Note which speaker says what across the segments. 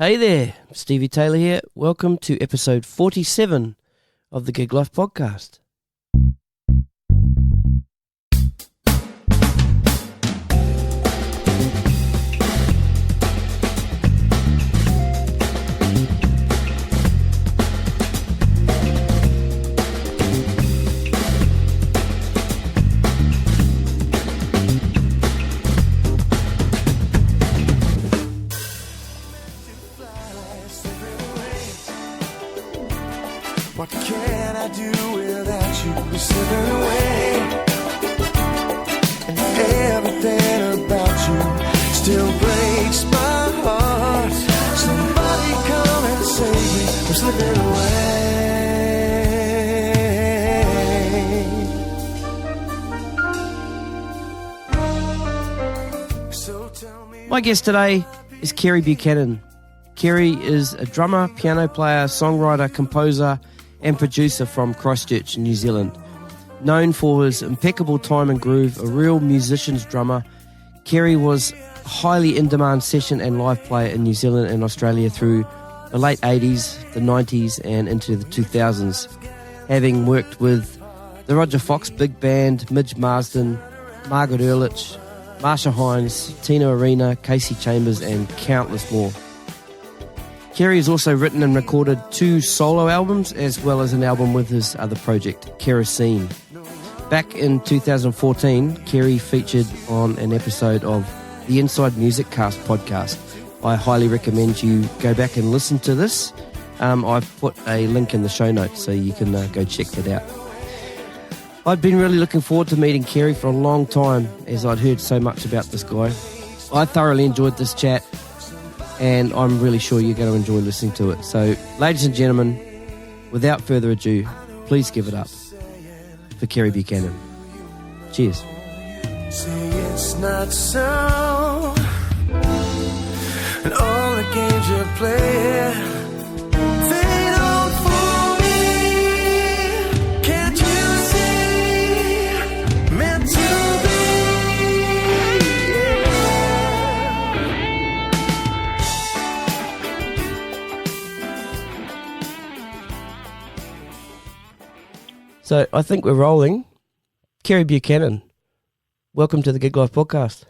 Speaker 1: Hey there, Stevie Taylor here. Welcome to episode 47 of the Gig Life Podcast.
Speaker 2: What can I do without you? We're slipping away, and everything about you still breaks my heart. Somebody come and save me. We're slipping away. So tell me.
Speaker 1: My guest today is Kere Buchanan. Kere is a drummer, piano player, songwriter, composer, and producer from Christchurch, New Zealand. Known for his impeccable time and groove, a real musician's drummer, Kere was a highly in-demand session and live player in New Zealand and Australia through the late 80s, the 90s, and into the 2000s, having worked with the Rodger Fox Big Band, Midge Marsden, Margaret Urlich, Marcia Hines, Tina Arena, Kasey Chambers, and countless more. Kere has also written and recorded 2 solo albums as well as an album with his other project, Kerosene. Back in 2014, Kere featured on an episode of the Inside Music Cast podcast. I highly recommend you go back and listen to this. I've put a link in the show notes so you can go check that out. I'd been really looking forward to meeting Kere for a long time as I'd heard so much about this guy. I thoroughly enjoyed this chat, and I'm really sure you're going to enjoy listening to it. So, ladies and gentlemen, without further ado, please give it up for Kere Buchanan. Cheers.
Speaker 2: Say it's not so, and all the games you play, they don't fool me. Can't you see? Meant to be.
Speaker 1: So, I think we're rolling. Kere Buchanan, welcome to the Gig Life Podcast.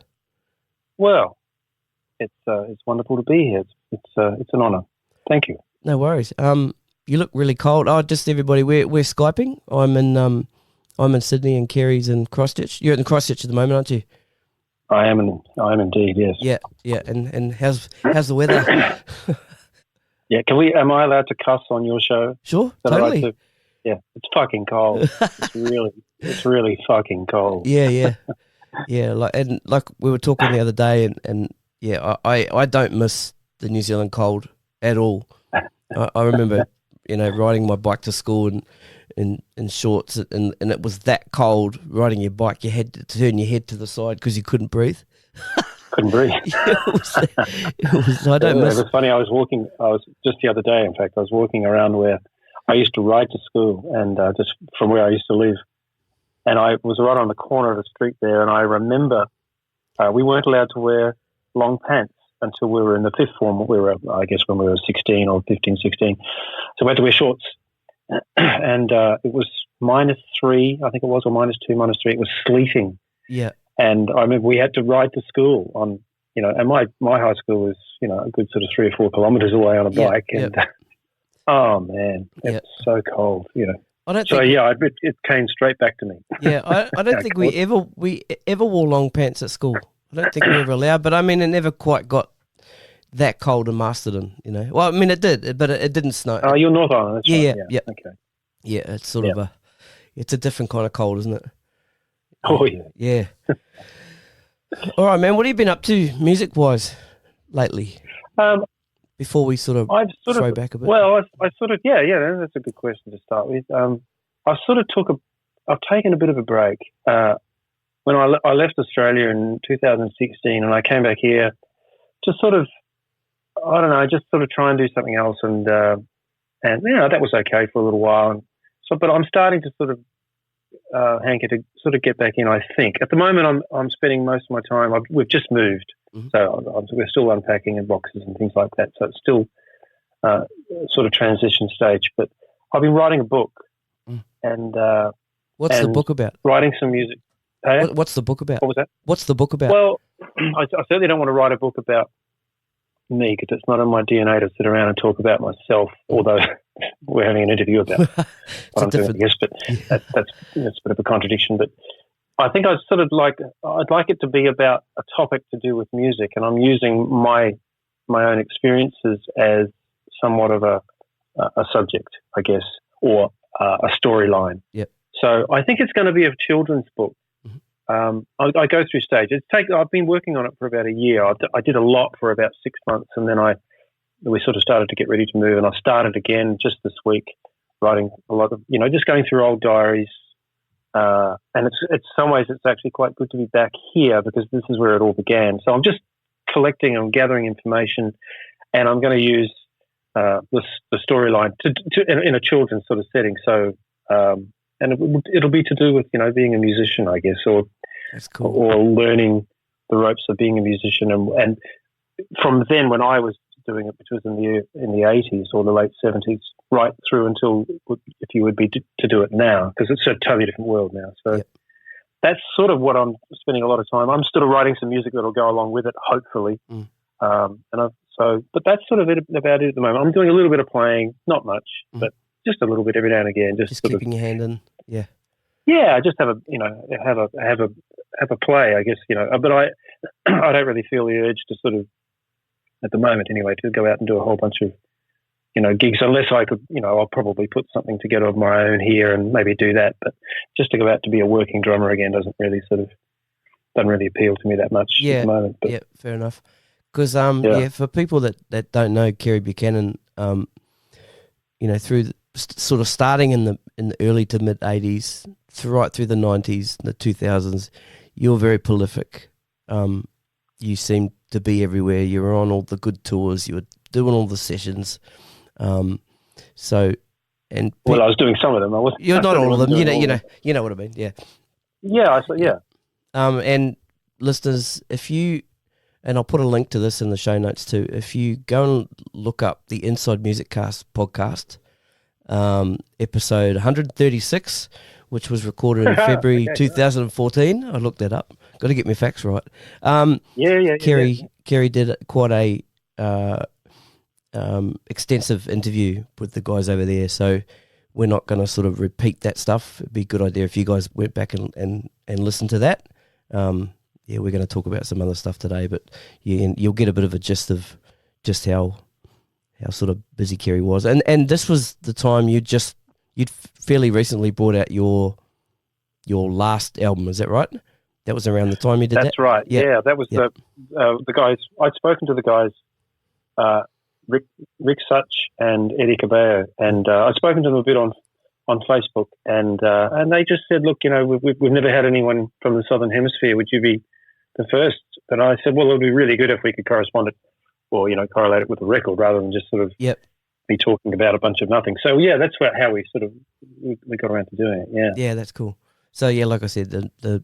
Speaker 3: Well, it's wonderful to be here. It's an honour. Thank you.
Speaker 1: No worries. You look really cold. Oh, just everybody, we're Skyping. I'm in Sydney and Kere's in Christchurch. You're in Christchurch at the moment, aren't you?
Speaker 3: I am indeed. Yes.
Speaker 1: Yeah. And how's the weather?
Speaker 3: Yeah. Am I allowed to cuss on your show?
Speaker 1: Sure,
Speaker 3: That I like
Speaker 1: totally.
Speaker 3: to? Yeah. It's fucking cold. It's really fucking cold.
Speaker 1: Yeah. Like we were talking the other day, and yeah, I don't miss the New Zealand cold at all. I remember, riding my bike to school in shorts, and it was that cold riding your bike. You had to turn your head to the side because you couldn't breathe.
Speaker 3: Couldn't breathe.
Speaker 1: It was. I don't miss.
Speaker 3: It was funny. I was just the other day. In fact, I was walking around where I used to ride to school, and just from where I used to live. And I was right on the corner of the street there, and I remember we weren't allowed to wear long pants until we were in the fifth form. I guess when we were 16 or 15, 16. So we had to wear shorts. And it was -3, I think it was, or -2, -3. It was sleeting.
Speaker 1: Yeah.
Speaker 3: And I remember we had to ride to school on, and my high school was, a good sort of 3 or 4 kilometres away on a bike. And oh, man, it's so cold,
Speaker 1: I don't think
Speaker 3: it came straight back to me.
Speaker 1: Yeah, I don't think we ever wore long pants at school. I don't think we were allowed, but I mean, it never quite got that cold in Masterton, Well, I mean, it did, but it didn't snow.
Speaker 3: Oh, you're North Island. That's
Speaker 1: yeah,
Speaker 3: right.
Speaker 1: yeah.
Speaker 3: Okay.
Speaker 1: Yeah, it's sort of it's a different kind of cold, isn't it?
Speaker 3: Oh, yeah.
Speaker 1: Yeah. All right, man, what have you been up to music-wise lately? Before we throw back a bit.
Speaker 3: Well, that's a good question to start with. I've taken a bit of a break. When I left Australia in 2016 and I came back here to just try and do something else, and that was okay for a little while. And so, but I'm starting to sort of hanker to sort of get back in. I think at the moment I'm spending most of my time. We've just moved, So we're still unpacking in boxes and things like that. So it's still sort of transition stage. But I've been writing a book, and
Speaker 1: what's the book about?
Speaker 3: Writing some music. Hey?
Speaker 1: What's the book about?
Speaker 3: What was that?
Speaker 1: What's the book about?
Speaker 3: Well, I certainly don't want to write a book about me because it's not in my DNA to sit around and talk about myself, although we're having an interview about what I'm doing, I guess, but that's a bit of a contradiction. But I think I'd like it to be about a topic to do with music, and I'm using my own experiences as somewhat of a subject, I guess, or a storyline.
Speaker 1: Yep.
Speaker 3: So I think it's going to be a children's book. I go through stages. I've been working on it for about a year. I did a lot for about 6 months, and then we sort of started to get ready to move, and I started again just this week, writing a lot of, just going through old diaries. And it's some ways it's actually quite good to be back here because this is where it all began. So I'm just collecting and gathering information, and I'm going to use the storyline in a children's sort of setting. So and it'll be to do with being a musician, I guess, or
Speaker 1: that's cool,
Speaker 3: or learning the ropes of being a musician. And from then, when I was doing it, which was in the 80s or the late 70s, right through until if you would be to do it now, because it's a totally different world now. So that's sort of what I'm spending a lot of time. I'm still writing some music that'll go along with it, hopefully. But that's sort of about it at the moment. I'm doing a little bit of playing, not much, but just a little bit every now and again. Just
Speaker 1: keeping your hand in,
Speaker 3: Yeah, just have a play, I guess. But I don't really feel the urge to sort of, at the moment anyway, to go out and do a whole bunch of gigs, unless I could. I'll probably put something together of my own here and maybe do that. But just to go out to be a working drummer again doesn't really appeal to me that much at the moment. But,
Speaker 1: yeah, fair enough. Because for people that don't know Kere Buchanan, through sort of starting in the early to mid 80s, right through the 90s, the 2000s, you're very prolific. You seemed to be everywhere. You were on all the good tours. You were doing all the sessions. I
Speaker 3: was doing some of them. I wasn't.
Speaker 1: You're not all of them. You know what I mean. Yeah.
Speaker 3: Yeah. Yeah.
Speaker 1: And listeners, and I'll put a link to this in the show notes too. If you go and look up the Inside Music Cast podcast, episode 136, which was recorded in February 2014. I looked that up. Got to get my facts right. Kere did quite a extensive interview with the guys over there, so we're not going to sort of repeat that stuff. It'd be a good idea if you guys went back and listened to that. We're going to talk about some other stuff today, but you'll get a bit of a gist of just how sort of busy Kere was. And this was the time you'd fairly recently brought out your last album, is that right? That was around the time you did that?
Speaker 3: That's right. Yeah, that was the guys. I'd spoken to the guys, Rick Such and Eddie Cabello, and I'd spoken to them a bit on Facebook, and they just said, look, we've never had anyone from the Southern Hemisphere. Would you be the first? And I said, well, it would be really good if we could correspond it or, correlate it with a record rather than just sort of be talking about a bunch of nothing. So, that's how we sort of we got around to doing it, yeah.
Speaker 1: Yeah, that's cool. So, like I said, the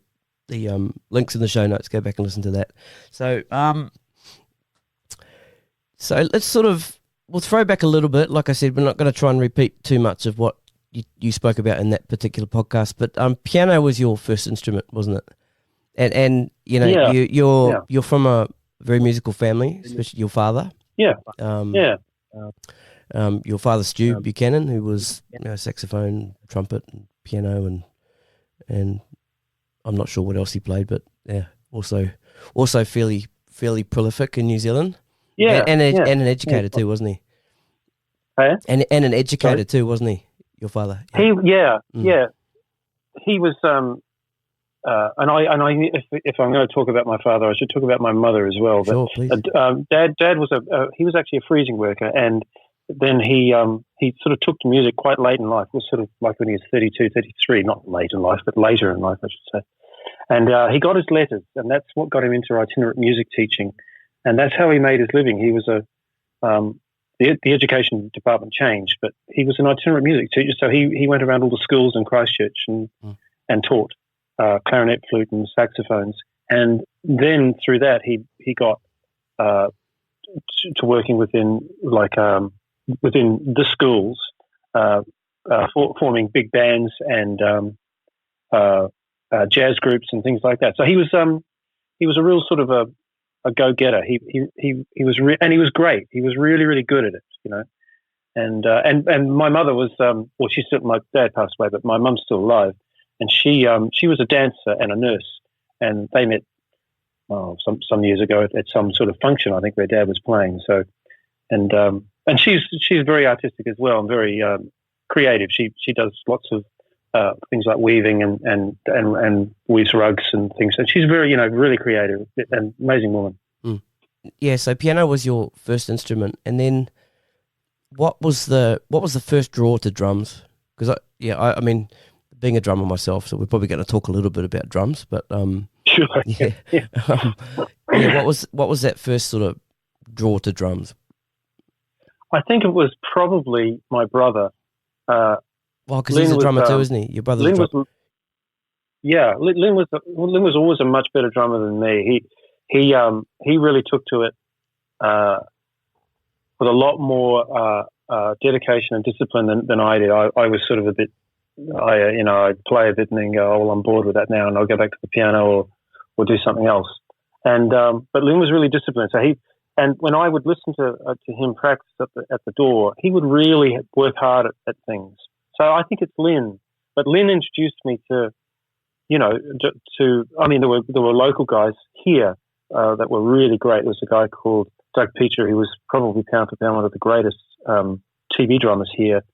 Speaker 1: links in the show notes, go back and listen to that. So, let's we'll throw back a little bit. Like I said, we're not going to try and repeat too much of what you spoke about in that particular podcast, but piano was your first instrument, wasn't it? And you're from a very musical family, especially your father.
Speaker 3: Yeah.
Speaker 1: Your father, Stu Buchanan, who was saxophone, trumpet, and piano, and I'm not sure what else he played, but also fairly prolific in New Zealand. Yeah, and an educator too, wasn't he?
Speaker 3: Hey?
Speaker 1: And an educator too, wasn't he? Your father.
Speaker 3: He was. And if I'm going to talk about my father, I should talk about my mother as well.
Speaker 1: Sure, please.
Speaker 3: Dad was he was actually a freezing worker, and then he sort of took to music quite late in life. It was sort of like when he was 32, 33, not late in life, but later in life, I should say. And he got his letters, and that's what got him into itinerant music teaching, and that's how he made his living. He was the education department changed, but he was an itinerant music teacher, so he went around all the schools in Christchurch and taught clarinet, flute, and saxophones. And then through that, he got to working within the schools, forming big bands and jazz groups and things like that. So he was a real sort of a go-getter. He was and he was great. He was really, really good at it, you know. And my mother was she's still, my dad passed away, but my mum's still alive, and she was a dancer and a nurse, and they met some years ago at some sort of function, I think, where Dad was playing. So and she's very artistic as well and very creative. She does lots of things like weaving and weaves rugs and things. And she's very, you know, really creative and amazing woman.
Speaker 1: Mm. Yeah. So piano was your first instrument, and then what was the first draw to drums? Because I mean, being a drummer myself, so we're probably going to talk a little bit about drums, but
Speaker 3: sure.
Speaker 1: Yeah. What was that first sort of draw to drums?
Speaker 3: I think it was probably my brother.
Speaker 1: Well, because he's a drummer too, isn't he? Your brother's a drummer.
Speaker 3: Yeah, Lynn was always a much better drummer than me. He really took to it with a lot more dedication and discipline than I did. I was sort of a bit, I'd play a bit and then go, oh, well, I'm bored with that now, and I'll go back to the piano or do something else. And but Lynn was really disciplined. So and when I would listen to him practice at the door, he would really work hard at things. So I think it's Lynn. But Lynn introduced me to, I mean, there were local guys here that were really great. There was a guy called Doug Peacher, who was probably pound for pound one of the greatest TV drummers here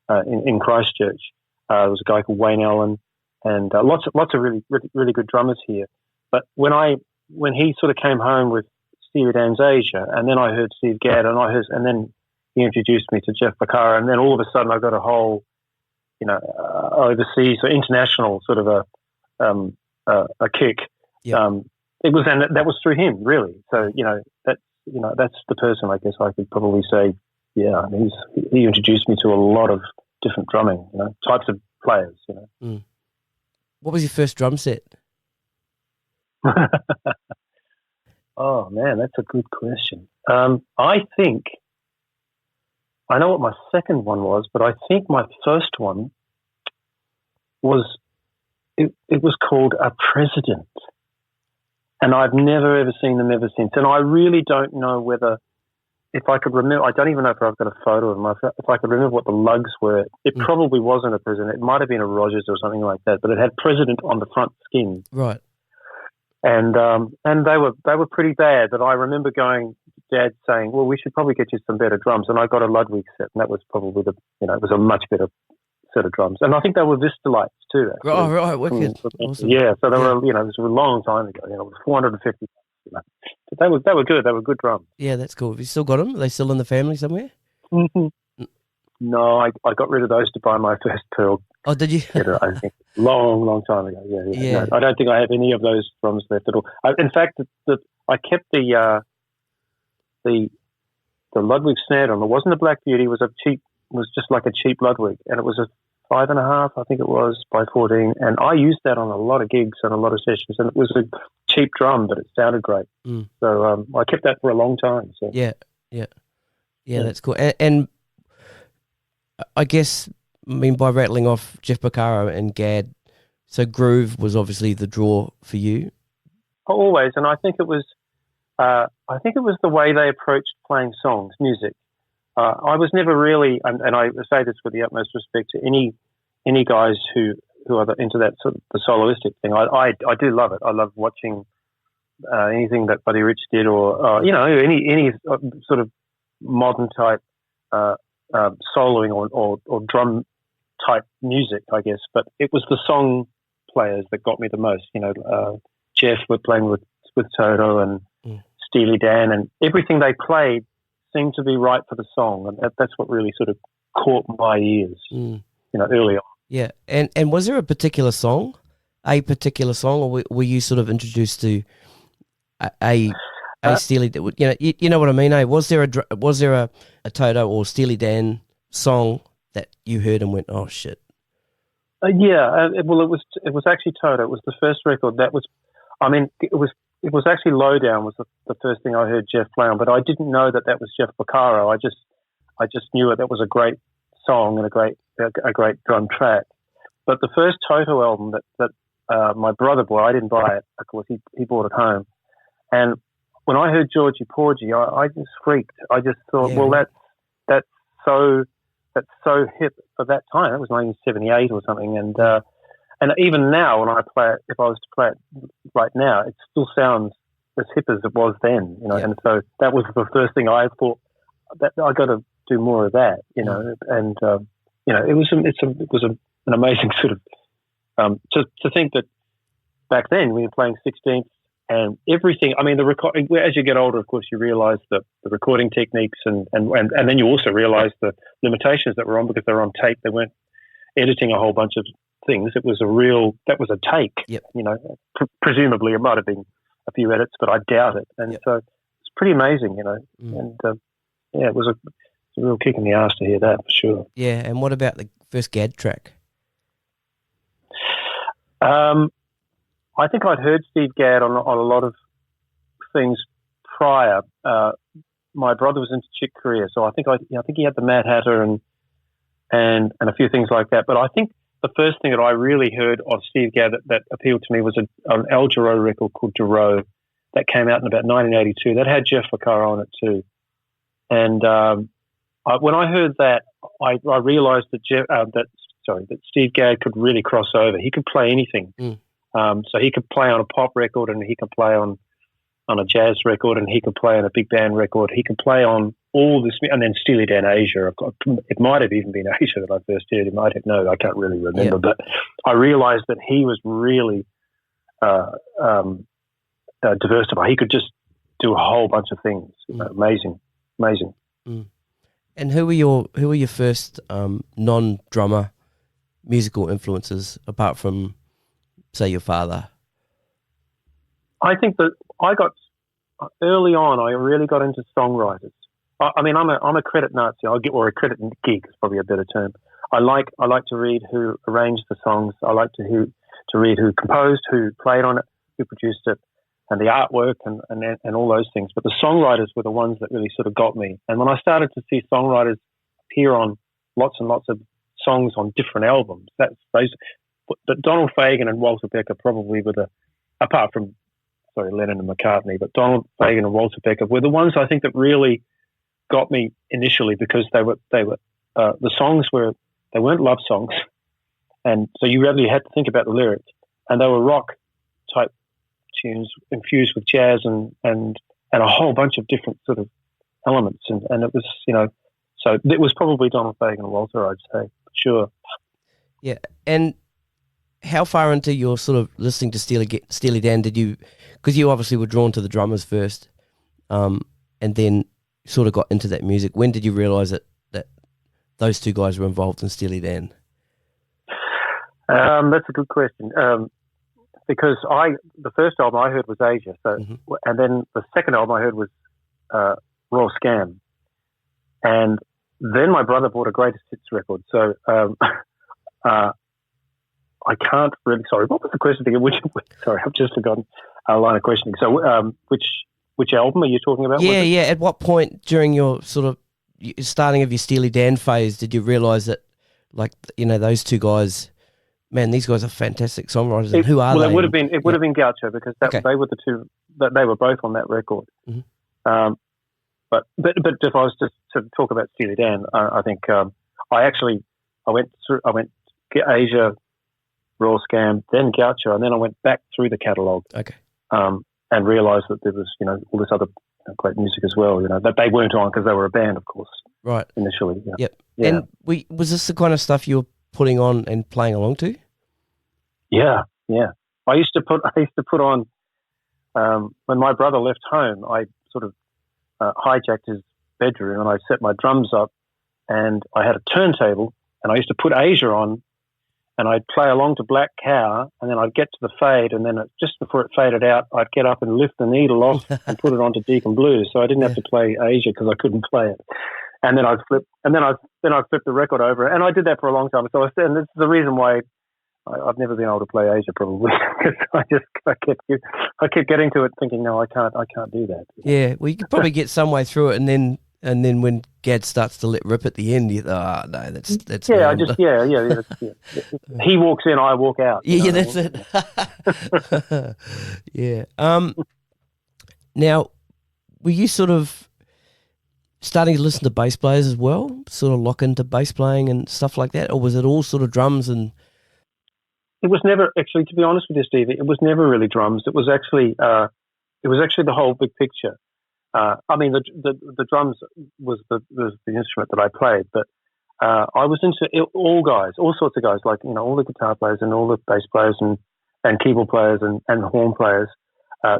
Speaker 3: in Christchurch. There was a guy called Wayne Allen, and lots of really, really, really good drummers here. But when he sort of came home with Steely Dan's Asia, and then I heard Steve Gadd, and then he introduced me to Jeff Becerra, and then all of a sudden I got a whole, overseas or international sort of a kick. Yeah. That was through him, really. So that's the person I guess I could probably say. Yeah, he introduced me to a lot of different drumming, types of players.
Speaker 1: Mm. What was your first drum set?
Speaker 3: Oh man, that's a good question. I think I know what my second one was, but I think my first one was it was called A President, and I've never ever seen them ever since. And I really don't know if I could remember. I don't even know if I've got a photo of them. If I could remember what the lugs were, it probably wasn't a President. It might have been a Rodgers or something like that, but it had President on the front skin.
Speaker 1: Right.
Speaker 3: And they were pretty bad, but I remember Dad saying, well, we should probably get you some better drums. And I got a Ludwig set, and that was probably it was a much better set of drums. And I think they were Vista Lights too. Actually.
Speaker 1: Oh, right, wicked. Awesome.
Speaker 3: Yeah, so they were, it was a long time ago, it was 450. But they were good. They were good drums.
Speaker 1: Yeah, that's cool. Have you still got them? Are they still in the family somewhere?
Speaker 3: Mm-hmm. No, I got rid of those to buy my first Pearl.
Speaker 1: Oh, did you?
Speaker 3: I think long time ago. Yeah. No, I don't think I have any of those drums left at all. In fact, I kept the Ludwig snare drum. It wasn't a Black Beauty. It was just like a cheap Ludwig, and it was a 5.5, I think it was, by 14. And I used that on a lot of gigs and a lot of sessions, and it was a cheap drum, but it sounded great. Mm. So I kept that for a long time. So.
Speaker 1: Yeah, that's cool. And I guess, by rattling off Jeff Becerra and Gadd, so groove was obviously the draw for you.
Speaker 3: Always, and I think it was the way they approached playing songs, music. I was never really, and I say this with the utmost respect to any guys who are into that sort of the soloistic thing. I do love it. I love watching anything that Buddy Rich did, or any sort of modern type soloing or drum type music, I guess. But it was the song players that got me the most. Jeff were playing with Toto and Steely Dan, and everything they played seemed to be right for the song, and that's what really sort of caught my ears, early on.
Speaker 1: Yeah, and was there a particular song, or were you sort of introduced to a Steely? You know what I mean? Was there a Toto or Steely Dan song that you heard and went, oh shit?
Speaker 3: Well, it was actually Toto. It was the first record. That was, it was it was actually Lowdown was the first thing I heard Jeff play on, but I didn't know that was Jeff Porcaro. I just knew that was a great song and a great drum track. But the first Toto album that my brother bought, I didn't buy it. Of course, he bought it home. And when I heard Georgie Porgy, I just freaked. I just thought, well, that's so hip for that time. It was 1978 or something, and even now when I play it, if I was to play it right now, it still sounds as hip as it was then, you know. And so that was the first thing I thought, that I got to do more of that, you know. And you know, it was an amazing sort of to think that back then we were playing 16th and everything. I mean, as you get older, of course, you realise the recording techniques, and then you also realise the limitations that were on, because they were on tape. They weren't editing a whole bunch of things. That was a take.
Speaker 1: Yep.
Speaker 3: You know, presumably it might have been a few edits, but I doubt it. And so it's pretty amazing, you know. And it was a real kick in the ass to hear that, for sure.
Speaker 1: Yeah. And what about the first Gadd track?
Speaker 3: I think I'd heard Steve Gadd on a lot of things prior. My brother was into Chick Corea, so I think he had the Mad Hatter and a few things like that. But I think the first thing that I really heard of Steve Gadd that appealed to me was an Al Jarreau record called Jarreau that came out in about 1982. That had Jeff Porcaro on it too. And when I heard that, I realised that Steve Gadd could really cross over. He could play anything. So he could play on a pop record, and he could play on a jazz record, and he could play on a big band record. He could play on all this, and then Steely Dan Asia. It might have even been Asia that I first heard him. I don't know. I can't really remember. But I realised that he was really diversified. He could just do a whole bunch of things. Amazing.
Speaker 1: And who were your first non-drummer musical influences, apart from, say, your father?
Speaker 3: I think that I got early on. I really got into songwriters. I mean, I'm a credit Nazi. Or a credit geek is probably a better term. I like to read who arranged the songs. I like to read who composed, who played on it, who produced it, and the artwork and all those things. But the songwriters were the ones that really sort of got me. And when I started to see songwriters appear on lots and lots of songs on different albums, but Donald Fagen and Walter Becker probably were apart from Lennon and McCartney, but Donald Fagen and Walter Becker were the ones I think that really got me initially, because they were the songs they weren't love songs, and so you really had to think about the lyrics, and they were rock type tunes infused with jazz and a whole bunch of different sort of elements, and it was, you know, so it was probably Donald Fagen and Walter, I'd say, for sure.
Speaker 1: Yeah. And how far into your sort of listening to Steely Dan did you, because you obviously were drawn to the drummers first, and then sort of got into that music, when did you realise that those two guys were involved in Steely Dan?
Speaker 3: That's a good question. Because the first album I heard was Asia, so and then the second album I heard was Raw Scam, and then my brother bought a greatest hits record. So I can't really. Sorry, what was the question again? Sorry, I've just forgotten a line of questioning. So which album are you talking about?
Speaker 1: Yeah. At what point during your sort of starting of your Steely Dan phase did you realise that, like, you know, those two guys? Man, these guys are fantastic songwriters. And who are they?
Speaker 3: Well, it would have been Gaucho, because they were the two that they were both on that record.
Speaker 1: Mm-hmm.
Speaker 3: But if I was just to talk about Steely Dan, I think I went Asia, Raw Scam, then Gaucho, and then I went back through the catalogue.
Speaker 1: Okay.
Speaker 3: And realised that there was, you know, all this other great music as well. You know, that they weren't on because they were a band, of course. Right. Initially. Yeah.
Speaker 1: Yep.
Speaker 3: Yeah.
Speaker 1: And was this the kind of stuff you were putting on and playing along to?
Speaker 3: Yeah. I used to put on when my brother left home. I sort of hijacked his bedroom and I set my drums up, and I had a turntable, and I used to put Asia on, and I'd play along to Black Cow, and then I'd get to the fade, and then just before it faded out, I'd get up and lift the needle off and put it onto Deacon Blues, so I didn't have to play Asia because I couldn't play it. And then I'd flip the record over, and I did that for a long time. So and this is the reason why I've never been able to play Asia probably because I kept getting to it thinking, no, I can't do that.
Speaker 1: Yeah, well, you could probably get some way through it, and then when Gad starts to let rip at the end, you no, that's
Speaker 3: yeah, He walks in, I walk out.
Speaker 1: Yeah, that's it. Yeah. Now, were you sort of starting to listen to bass players as well, sort of lock into bass playing and stuff like that, or was it all sort of drums and?
Speaker 3: It was never actually, to be honest with you, Stevie. It was never really drums. It was actually the whole big picture. I mean, the drums was the instrument that I played, but I was into all sorts of guys, like all the guitar players and all the bass players and keyboard players and horn players,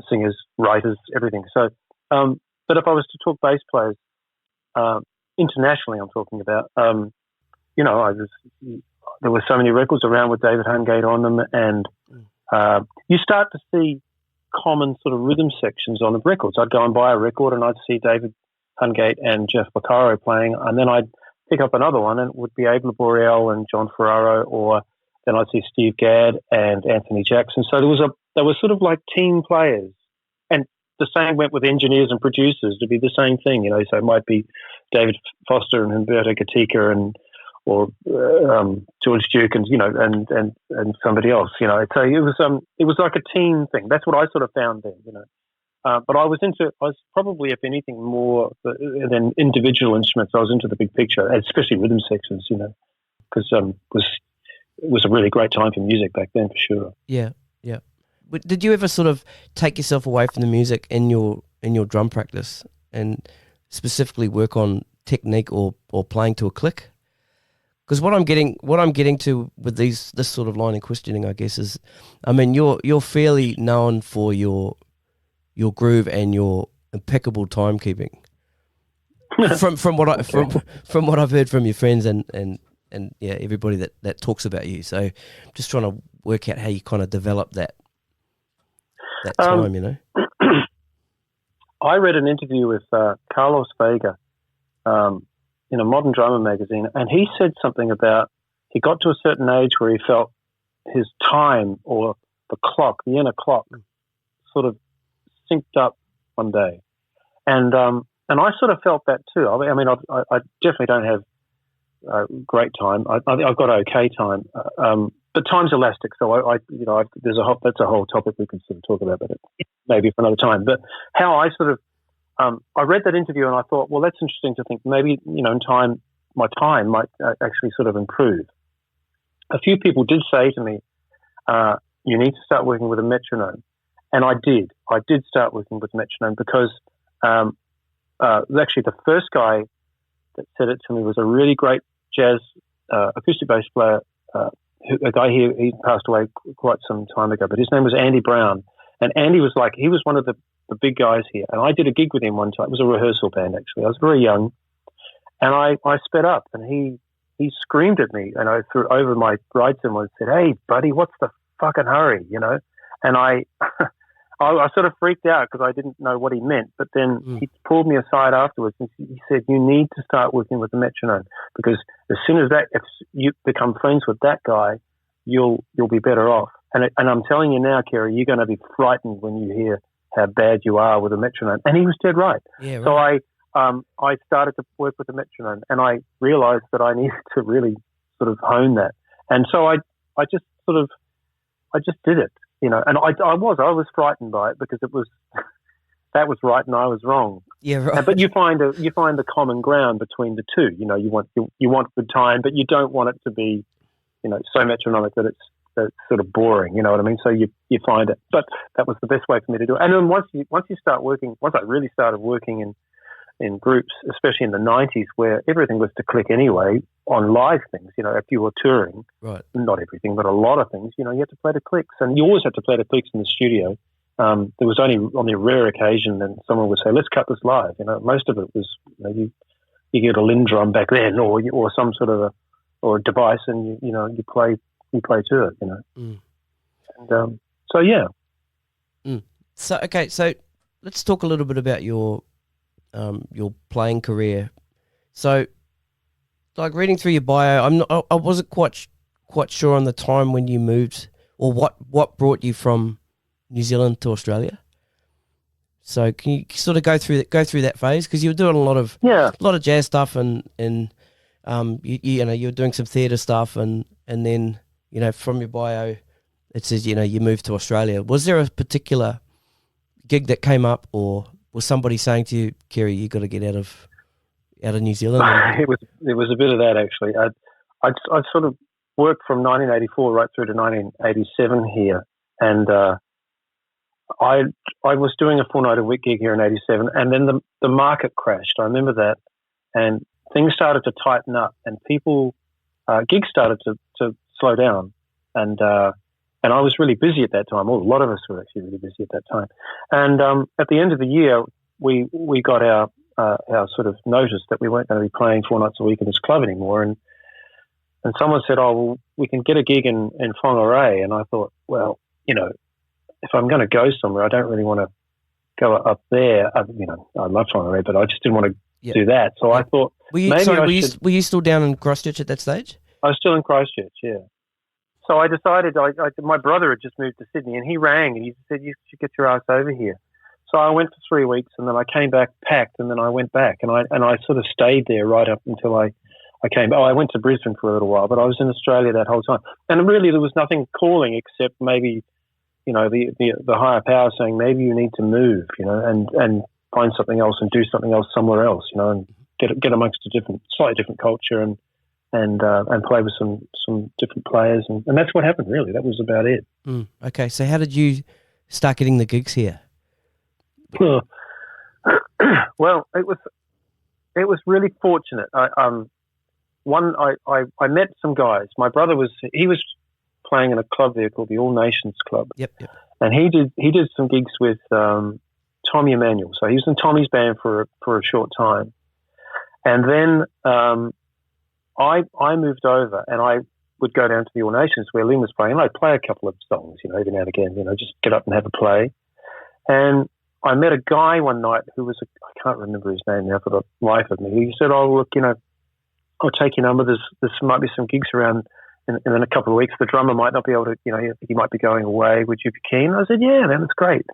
Speaker 3: singers, writers, everything. So, but if I was to talk bass players internationally, I'm talking about, there were so many records around with David Hungate on them, and you start to see common sort of rhythm sections on the records. I'd go and buy a record and I'd see David Hungate and Jeff Porcaro playing, and then I'd pick up another one and it would be Abel Boreal and John Ferraro, or then I'd see Steve Gadd and Anthony Jackson. So there was sort of like team players, and the same went with engineers and producers to be the same thing, So it might be David Foster and Humberto Gatica or George Duke and somebody else, So it was like a team thing. That's what I sort of found then, But I was probably, if anything, more than individual instruments. I was into the big picture, especially rhythm sections, because it was a really great time for music back then, for sure.
Speaker 1: Yeah, yeah. But did you ever sort of take yourself away from the music in your drum practice and specifically work on technique or playing to a click? Because what I'm getting to with this sort of line of questioning, I guess, is, I mean, you're fairly known for your groove and your impeccable timekeeping. from what I've heard from your friends and yeah, everybody that talks about you. So I'm just trying to work out how you kind of develop that time,
Speaker 3: I read an interview with Carlos Vega in a Modern Drummer magazine, and he said something about he got to a certain age where he felt his time or the inner clock, sort of synced up one day, and I sort of felt that too. I mean, I definitely don't have great time. I've got okay time, but time's elastic. So that's a whole topic we can sort of talk about, but maybe for another time. But how I sort of I read that interview and I thought, well, that's interesting to think. Maybe in time, my time might actually sort of improve. A few people did say to me, "You need to start working with a metronome," and I did. I did start working with metronome because actually the first guy that said it to me was a really great jazz acoustic bass player. A guy he passed away quite some time ago, but his name was Andy Brown, and Andy was he was one of the big guys here, and I did a gig with him one time. It was a rehearsal band, actually. I was very young, and I sped up, and he screamed at me, and I threw over my ride cymbal and said, "Hey, buddy, what's the fucking hurry?" And I sort of freaked out because I didn't know what he meant, but then he pulled me aside afterwards and he said, "You need to start working with the metronome, because as soon as if you become friends with that guy, you'll be better off. And I'm telling you now, Kerry, you're going to be frightened when you hear how bad you are with a metronome." And he was dead right. Yeah, right. So I started to work with the metronome, and I realized that I needed to really sort of hone that. And so I just did it, and I was frightened by it because it was that was right and I was wrong.
Speaker 1: Yeah, right.
Speaker 3: But you find the common ground between the two. You want good time, but you don't want it to be, so metronomic that it's sort of boring. You know what I mean? So you find it. But that was the best way for me to do it. And then once I really started working in groups, especially in the 90s, where everything was to click anyway on live things. If you were touring, right, not everything, but a lot of things, you had to play to clicks, and you always had to play to clicks in the studio. There was only on the rare occasion that someone would say, "Let's cut this live." Most of it was you get a Linn drum back then, or some sort of a device, and you play to it. And so yeah.
Speaker 1: So okay, so let's talk a little bit about your playing career. So, like, reading through your bio, I wasn't quite quite sure on the time when you moved, or what brought you from New Zealand to Australia. So can you sort of go through that phase, because you were doing a lot of jazz stuff and you were doing some theatre stuff and then from your bio it says you moved to Australia. Was there a particular gig that came up, or was somebody saying to you, Kere, you got to get out of New Zealand?
Speaker 3: It was a bit of that, actually. I sort of worked from 1984 right through to 1987 here, and I was doing a 4-night-a-week gig here in 87, and then the market crashed. I remember that, and things started to tighten up, and gigs started to slow down, and I was really busy at that time. Well, a lot of us were actually really busy at that time, and at the end of the year, we got our sort of notice that we weren't going to be playing 4 nights a week in this club anymore, and someone said, "Oh, well, we can get a gig in Whangarei," and I thought, well, if I'm going to go somewhere, I don't really want to go up there. I love Whangarei, but I just didn't want to do that. So I thought, were you still down in Christchurch at that stage? I was still in Christchurch, yeah. So I decided, my brother had just moved to Sydney, and he rang and he said, "You should get your ass over here." So I went for 3 weeks, and then I came back packed, and then I went back, and I sort of stayed there right up until I came. I went to Brisbane for a little while, but I was in Australia that whole time. And really, there was nothing calling except maybe, the higher power saying maybe you need to move, and find something else and do something else somewhere else, and get amongst a slightly different culture and play with some different players, and that's what happened. Really, that was about it.
Speaker 1: Okay, so how did you start getting the gigs here?
Speaker 3: Well, it was really fortunate. I met some guys. My brother was playing in a club there called the All Nations Club. Yep. And he did some gigs with Tommy Emmanuel. So he was in Tommy's band for a short time, and then I moved over, and I would go down to the All Nations where Lynn was playing, and I'd play a couple of songs, every now and again, just get up and have a play. And I met a guy one night who was I can't remember his name now for the life of me. He said, "Oh, look, I'll take your number. There might be some gigs around in a couple of weeks. The drummer might not be able to, he might be going away. Would you be keen?" I said, "Yeah, man, that's great."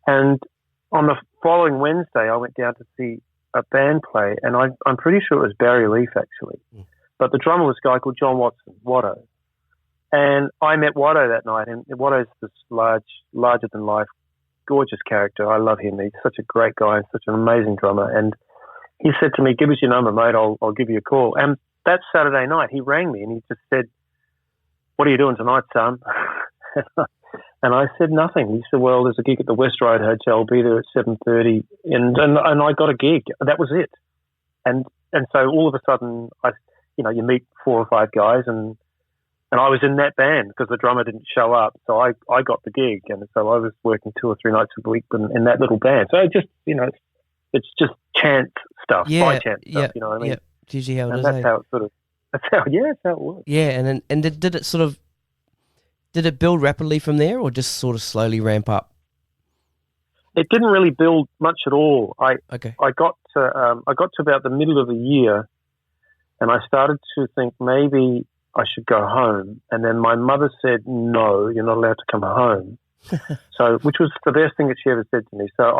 Speaker 3: And on the following Wednesday, I went down to see a band play, and I'm pretty sure it was Barry Leaf, actually. But the drummer was a guy called John Watson, Watto. And I met Watto that night, and Watto's this larger-than-life, gorgeous character. I love him. He's such a great guy and such an amazing drummer. And he said to me, "Give us your number, mate. I'll give you a call." And that Saturday night, he rang me and he just said, "What are you doing tonight, son?" And I said nothing. He said, "Well, there's a gig at the West Ryde Hotel. Be there at 7:30." And I got a gig. That was it. And so all of a sudden, you meet 4 or 5 guys, and I was in that band because the drummer didn't show up. So I got the gig, and so I was working 2 or 3 nights a week in that little band. So it just, it's just chance stuff, by chance stuff. You know what I mean?
Speaker 1: Yeah, it's usually how it is.
Speaker 3: That's how it sort of. That's how it works.
Speaker 1: Yeah, and did it sort of, did it build rapidly from there, or just sort of slowly ramp up?
Speaker 3: It didn't really build much at all. I got to about the middle of the year, and I started to think maybe I should go home. And then my mother said, "No, you're not allowed to come home." So, which was the best thing that she ever said to me. So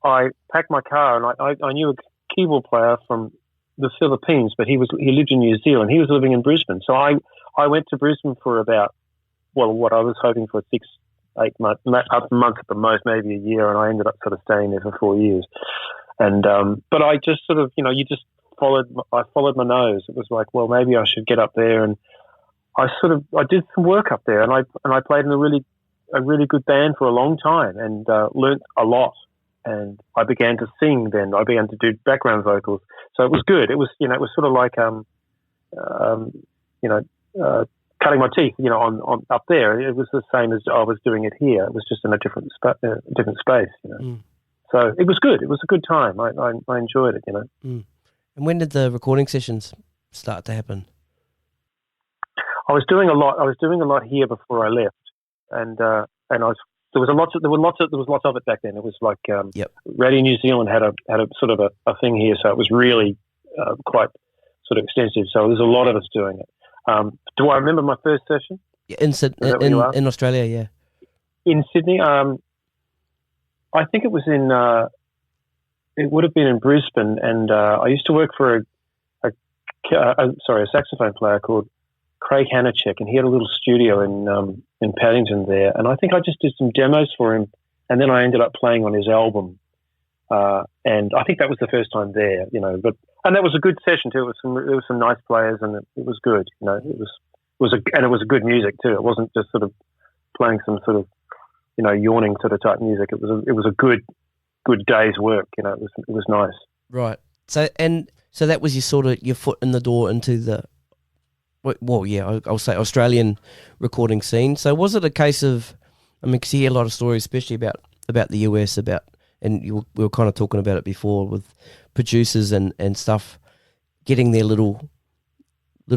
Speaker 3: I packed my car, and I knew a keyboard player from the Philippines, but he lived in New Zealand. He was living in Brisbane. So I went to Brisbane for about, what I was hoping for 6-8 months, up a month at the most, maybe a year, and I ended up sort of staying there for 4 years. And but I just sort of, I followed my nose. It was like, well, maybe I should get up there, and I did some work up there, and I played in a really good band for a long time, and learnt a lot. And I began to sing then. I began to do background vocals. So it was good. It was, it was sort of like, cutting my teeth, on up there. It was the same as I was doing it here. It was just in a different space, So it was good. It was a good time. I enjoyed it,
Speaker 1: And when did the recording sessions start to happen?
Speaker 3: I was doing a lot here before I left, and there was lots of it back then. It was like Radio New Zealand had a sort of a thing here, so it was really quite sort of extensive. So there's a lot of us doing it. Do I remember my first session?
Speaker 1: In Australia, yeah.
Speaker 3: In Sydney, I think it was it would have been in Brisbane, and I used to work for a saxophone player called Craig Hanachek, and he had a little studio in Paddington there, and I think I just did some demos for him, and then I ended up playing on his album, and I think that was the first time there, and that was a good session too. There was some nice players, and it was good, it was good music too. It wasn't just sort of playing some sort of yawning sort of type music. It was a good day's work. It was nice.
Speaker 1: Right. So that was your foot in the door into the, well, yeah, I'll say Australian recording scene. So was it a case of, because you hear a lot of stories, especially about the US, and we were kind of talking about it before with producers and stuff, getting their little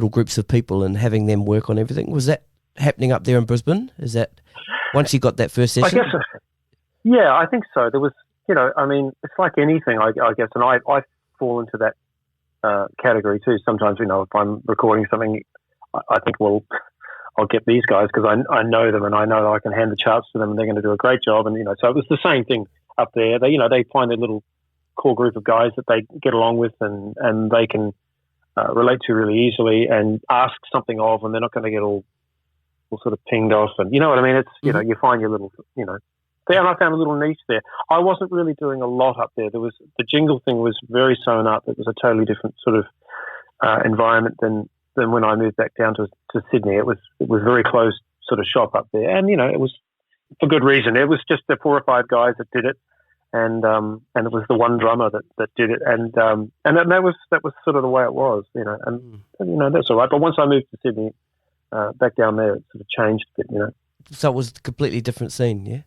Speaker 1: groups of people and having them work on everything. Was that happening up there in Brisbane? Is that once you got that first session?
Speaker 3: I guess, yeah, I think so. There was, it's like anything, I guess, and I fall into that category too. Sometimes, if I'm recording something, I think, well, I'll get these guys because I know them and I know I can hand the charts to them and they're going to do a great job. And, so it was the same thing up there. They, they find their little core group of guys that they get along with and they can relate to really easily and ask something of, and they're not going to get all sort of pinged off. And you know what I mean? It's, you find your little, there, and I found a little niche there. I wasn't really doing a lot up there. The jingle thing was very sewn up. It was a totally different sort of environment than when I moved back down to Sydney. It was very closed sort of shop up there, and it was for good reason. It was just the 4 or 5 guys that did it, and it was the one drummer that did it, and that was sort of the way it was, and that's all right. But once I moved to Sydney, back down there, it sort of changed a bit,
Speaker 1: So it was a completely different scene, yeah.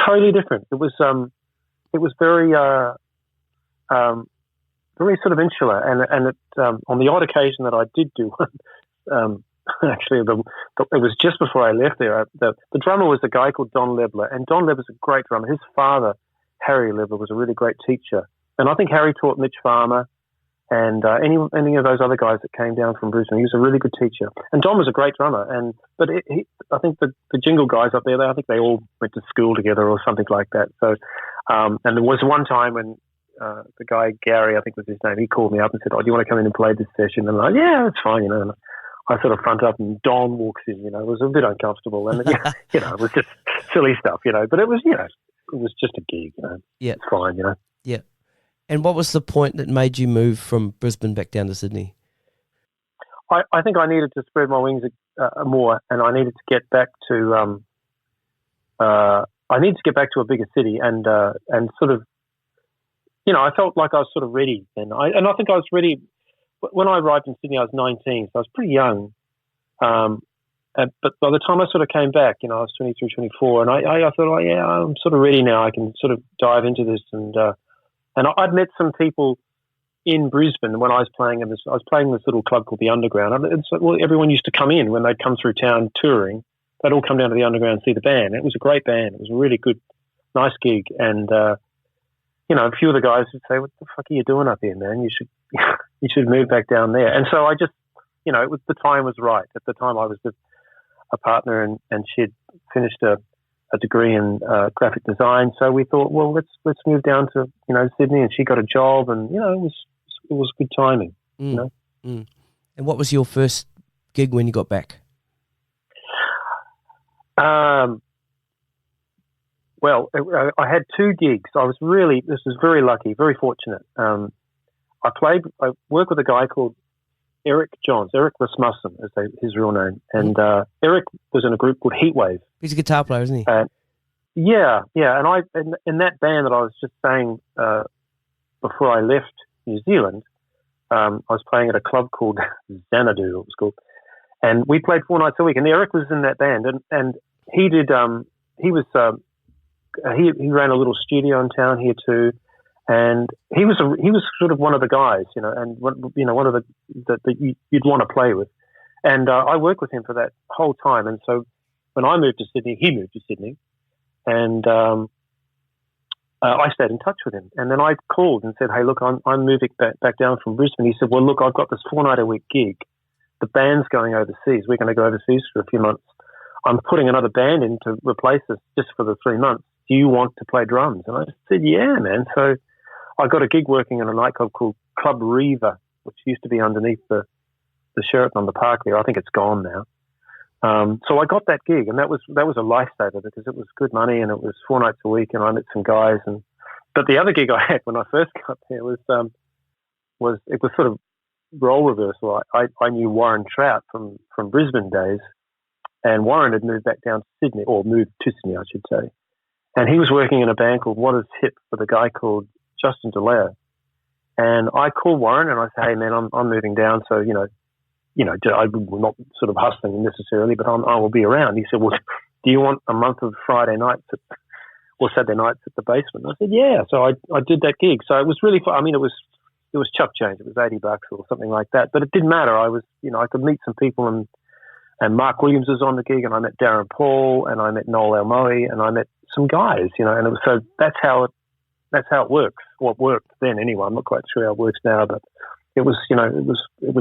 Speaker 3: Totally different. It was very very sort of insular, and it, on the odd occasion that I did do one, actually, it was just before I left there. The drummer was a guy called Don Lebler, and Don Lebler's a great drummer. His father, Harry Lebler, was a really great teacher, and I think Harry taught Mitch Farmer and any of those other guys that came down from Brisbane. He was a really good teacher, and Don was a great drummer. But I think the jingle guys up there, I think they all went to school together or something like that. So, and there was one time when the guy Gary, I think was his name, he called me up and said, "Oh, do you want to come in and play this session?" And I'm like, "Yeah, that's fine," And I sort of front up, and Don walks in. It was a bit uncomfortable, and it was just silly stuff, But it was, it was just a gig,
Speaker 1: Yeah,
Speaker 3: it's fine,
Speaker 1: Yeah. And what was the point that made you move from Brisbane back down to Sydney?
Speaker 3: I think I needed to spread my wings more, and I needed to get back to a bigger city, and sort of, I felt like I was sort of ready then. I think I was ready when I arrived in Sydney. I was 19, so I was pretty young. But by the time I sort of came back, I was 23, 24, and I thought, oh yeah, I'm sort of ready now. I can sort of dive into this, and I'd met some people in Brisbane when I was playing in this. I was playing this little club called the Underground. Everyone used to come in when they'd come through town touring. They'd all come down to the Underground and see the band. It was a great band. It was a really good, nice gig. And a few of the guys would say, "What the fuck are you doing up here, man? You should move back down there." And so I just, the time was right. At the time, I was with a partner, and she'd finished a degree in graphic design. So we thought, well, let's move down to Sydney, and she got a job, and it was good timing.
Speaker 1: And what was your first gig when you got back?
Speaker 3: Well, I had 2 gigs. This was very lucky, very fortunate. I worked with a guy called Erik Rasmussen is his real name. And Erik was in a group called Heatwave.
Speaker 1: He's a guitar player, isn't he?
Speaker 3: Yeah. And in that band that I was just saying before I left New Zealand, I was playing at a club called Xanadu, it was called. And we played 4 nights a week. And Erik was in that band. And he did, he ran a little studio in town here too. And he was sort of one of the guys, and one of the that you'd want to play with. And I worked with him for that whole time. And so when I moved to Sydney, he moved to Sydney, and I stayed in touch with him. And then I called and said, "Hey, look, I'm moving back down from Brisbane." He said, "Well, look, I've got this 4-night-a-week gig. The the band's going overseas. We're going to go overseas for a few months. I'm putting another band in to replace us just for the 3 months. Do you want to play drums? And I said, yeah, man. So I got a gig working in a nightclub called Club Riva, which used to be underneath the Sheraton on the park there. I think it's gone now. So I got that gig, and that was a lifesaver because it was good money and it was 4 nights a week, and I met some guys. But the other gig I had when I first got there was sort of role reversal. I knew Warren Trout from Brisbane days, and Warren had moved back down to Sydney, or moved to Sydney, I should say. And he was working in a band called What Is Hip with a guy called Justin DeLeo. And I called Warren and I said, hey man, I'm moving down, so I'm not sort of hustling necessarily, but I will be around. He said, well, do you want a month of Friday nights or Saturday nights at the basement? And I said, yeah. So I did that gig. So it was really fun. I mean, it was chop change. It was $80 or something like that, but it didn't matter. I could meet some people, and Mark Williams was on the gig, and I met Darren Paul, and I met Noel Elmoe, and I met some guys, and it was, so that's how it works. Well, it worked then anyway. I'm not quite sure how it works now, but it was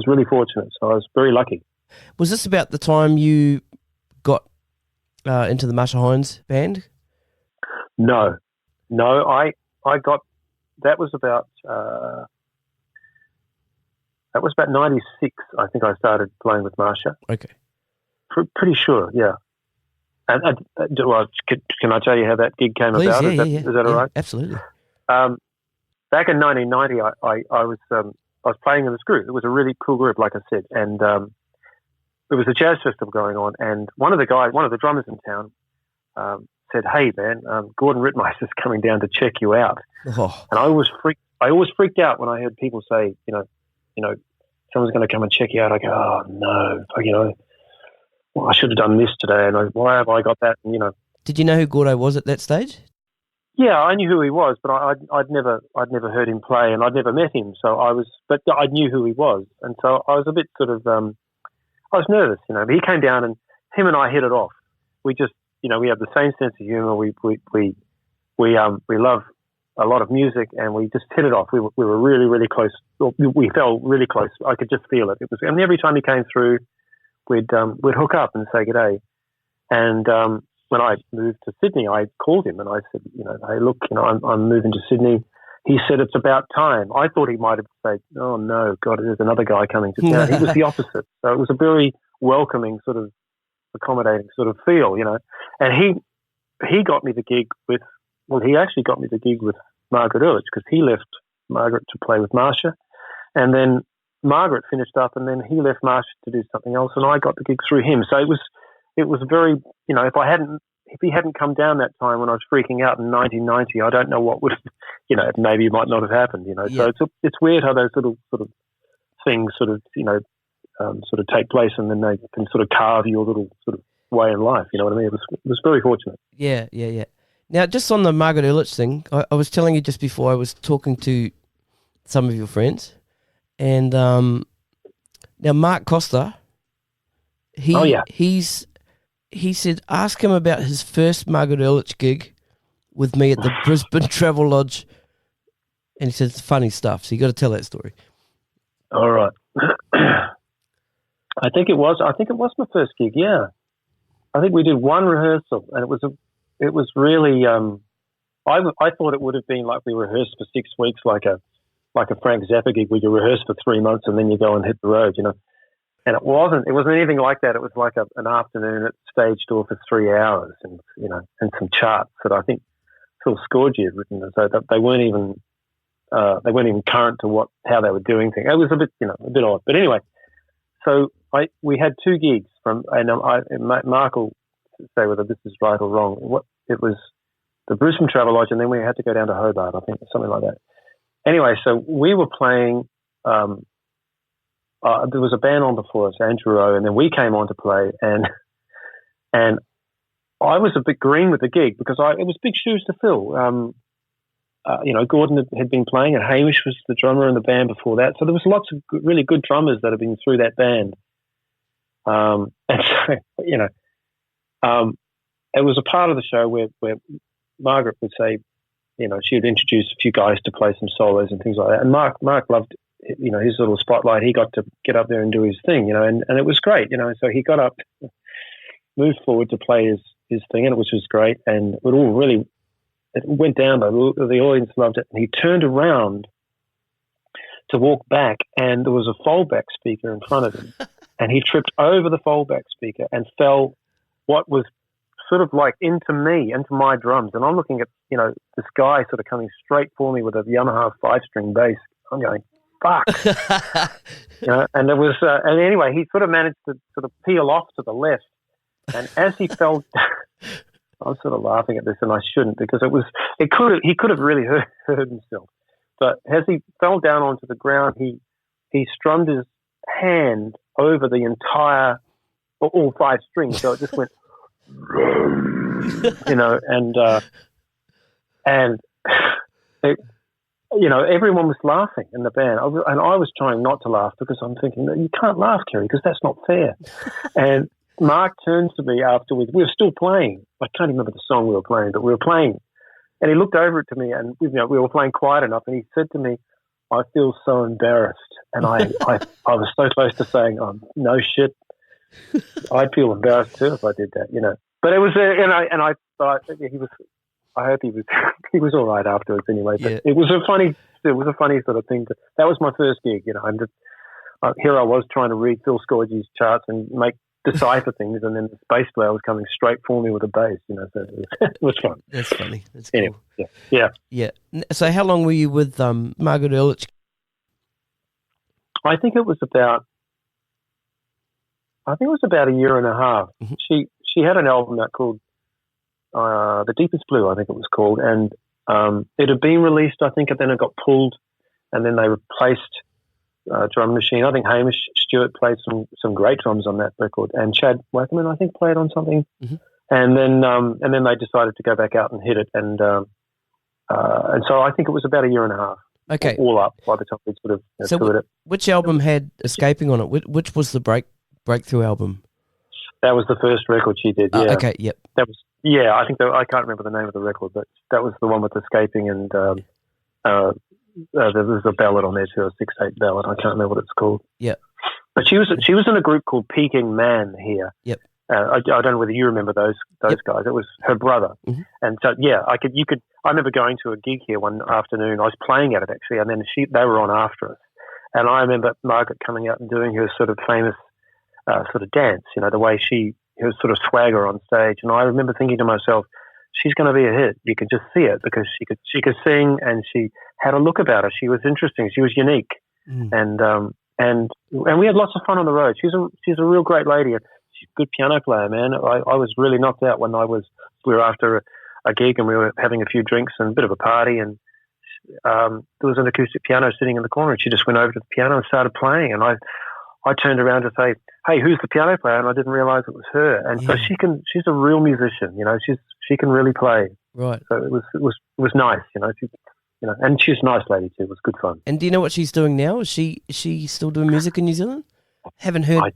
Speaker 3: really fortunate. So I was very lucky.
Speaker 1: Was this about the time you got into the Marcia Hines band?
Speaker 3: No, I got, that was about 96. I think I started playing with Marcia.
Speaker 1: Okay.
Speaker 3: Pretty sure, yeah. And can I tell you how that gig came
Speaker 1: Please,
Speaker 3: about?
Speaker 1: Yeah,
Speaker 3: Is that all right?
Speaker 1: Absolutely.
Speaker 3: Back in 1990, I was playing in this group. It was a really cool group, like I said, and there was a jazz festival going on. And one of the drummers in town, said, "Hey, man, Gordon Rittmeister's coming down to check you out."
Speaker 1: Oh.
Speaker 3: And I always freaked out when I heard people say, someone's going to come and check you out. I go, oh no, well, I should have done this today, and why have I got that? And,
Speaker 1: Did you know who Gordo was at that stage?
Speaker 3: Yeah, I knew who he was, but I'd never heard him play, and I'd never met him. So but I knew who he was, and so I was a bit sort of, I was nervous, But he came down, and him and I hit it off. We just, we have the same sense of humor. We love a lot of music, and we just hit it off. We were really, really close. We felt really close. I could just feel it. And every time he came through, we'd hook up and say good day. And when I moved to Sydney, I called him and I said, hey, look, I'm moving to Sydney. He said it's about time. I thought he might have said, oh no, God, there's another guy coming to town. He was the opposite. So it was a very welcoming, sort of accommodating sort of feel, And he got me the gig with. Well, he actually got me the gig with Margaret Urlich because he left Margaret to play with Marcia, and then Margaret finished up, and then he left Marcia to do something else, and I got the gig through him. So it was very, if he hadn't come down that time when I was freaking out in 1990, I don't know what would have, maybe it might not have happened,
Speaker 1: Yeah.
Speaker 3: So it's weird how those little sort of things sort of, sort of take place, and then they can sort of carve your little sort of way in life. You know what I mean? It was very fortunate.
Speaker 1: Yeah. Now, just on the Margaret Urlich thing, I was telling you just before, I was talking to some of your friends, and now Mark Costa, he said, ask him about his first Margaret Urlich gig with me at the Brisbane Travel Lodge, and he said it's funny stuff, so you got to tell that story.
Speaker 3: All right. I think it was my first gig, yeah. I think we did one rehearsal, and it was really, I thought it would have been like we rehearsed for 6 weeks, like a Frank Zappa gig where you rehearse for 3 months and then you go and hit the road, And it wasn't anything like that. It was like an afternoon at stage door for 3 hours and some charts that I think Phil Scorgie had written. So that they weren't even current to how they were doing things. It was a bit odd. But anyway, so we had 2 gigs and Mark will say whether this is right or wrong. It was the Brisbane Travel Lodge, and then we had to go down to Hobart, I think, or something like that. Anyway, so we were playing. There was a band on before us, Andrew Rowe, and then we came on to play, and I was a bit green with the gig because it was big shoes to fill. Gordon had been playing, and Hamish was the drummer in the band before that, so there was lots of really good drummers that had been through that band, and so it was a part of the show where Margaret would say, she would introduce a few guys to play some solos and things like that, and Mark loved his little spotlight. He got to get up there and do his thing, and it was great, So he got up, moved forward to play his thing, which was great, and it went down. The audience loved it, and he turned around to walk back, and there was a foldback speaker in front of him, and he tripped over the foldback speaker and fell what was sort of like into my drums, and I'm looking at this guy sort of coming straight for me with a Yamaha 5-string bass. I'm going, fuck. And it was and anyway, he sort of managed to sort of peel off to the left, and as he fell I'm sort of laughing at this, and I shouldn't, because he could have really hurt himself. But as he fell down onto the ground, he strummed his hand over the entire all 5 strings, so it just went and everyone was laughing in the band, and I was trying not to laugh, because I'm thinking, you can't laugh, Kere, because that's not fair. And Mark turns to me afterwards. We were still playing. I can't remember the song we were playing, but we were playing, and he looked over to me, and we were playing quiet enough, and he said to me, "I feel so embarrassed." And I was so close to saying, "No shit, I'd feel embarrassed too if I did that," But it was, and I thought he was. I hope he was all right afterwards anyway. But it was a funny sort of thing. That was my first gig, and here I was trying to read Phil Scorgi's charts and decipher things, and then the bass player was coming straight for me with a bass, so it was fun.
Speaker 1: That's funny. That's
Speaker 3: anyway,
Speaker 1: cool.
Speaker 3: Yeah.
Speaker 1: So how long were you with Margaret Urlich?
Speaker 3: I think it was about a year and a half. Mm-hmm. She had an album out called The Deepest Blue, I think it was called, and it had been released, I think, and then it got pulled, and then they replaced Drum Machine. I think Hamish Stewart played some great drums on that record, and Chad Wackerman, I think, played on something. Mm-hmm. And then they decided to go back out and hit it, and so I think it was about a year and a half.
Speaker 1: Okay,
Speaker 3: all up by the time we sort of toured it.
Speaker 1: Which album had Escaping on it? Which was the breakthrough album?
Speaker 3: That was the first record she did. Yeah.
Speaker 1: Okay. Yep.
Speaker 3: That was. Yeah, I think I can't remember the name of the record, but that was the one with Escaping, and there's a ballad on there too, a 6/8 ballad. I can't remember what it's called.
Speaker 1: Yeah.
Speaker 3: But she was in a group called Peking Man here.
Speaker 1: Yep.
Speaker 3: I don't know whether you remember those guys. It was her brother, mm-hmm. And so I remember going to a gig here one afternoon. I was playing at it actually, and then they were on after us, and I remember Margaret coming out and doing her sort of famous sort of dance. The way her sort of swagger on stage, and I remember thinking to myself, she's going to be a hit. You could just see it, because she could sing, and she had a look about her. She was interesting. She was unique, and we had lots of fun on the road. She's a real great lady. She's a good piano player, man. I was really knocked out when we were after a gig, and we were having a few drinks and a bit of a party, and there was an acoustic piano sitting in the corner, and she just went over to the piano and started playing, and I turned around to say, "Hey, who's the piano player?" And I didn't realize it was her. And so she's a real musician, she can really play.
Speaker 1: Right.
Speaker 3: So it was nice, and she's a nice lady too. It was good fun.
Speaker 1: And do you know what she's doing now? Is she still doing music in New Zealand? Haven't heard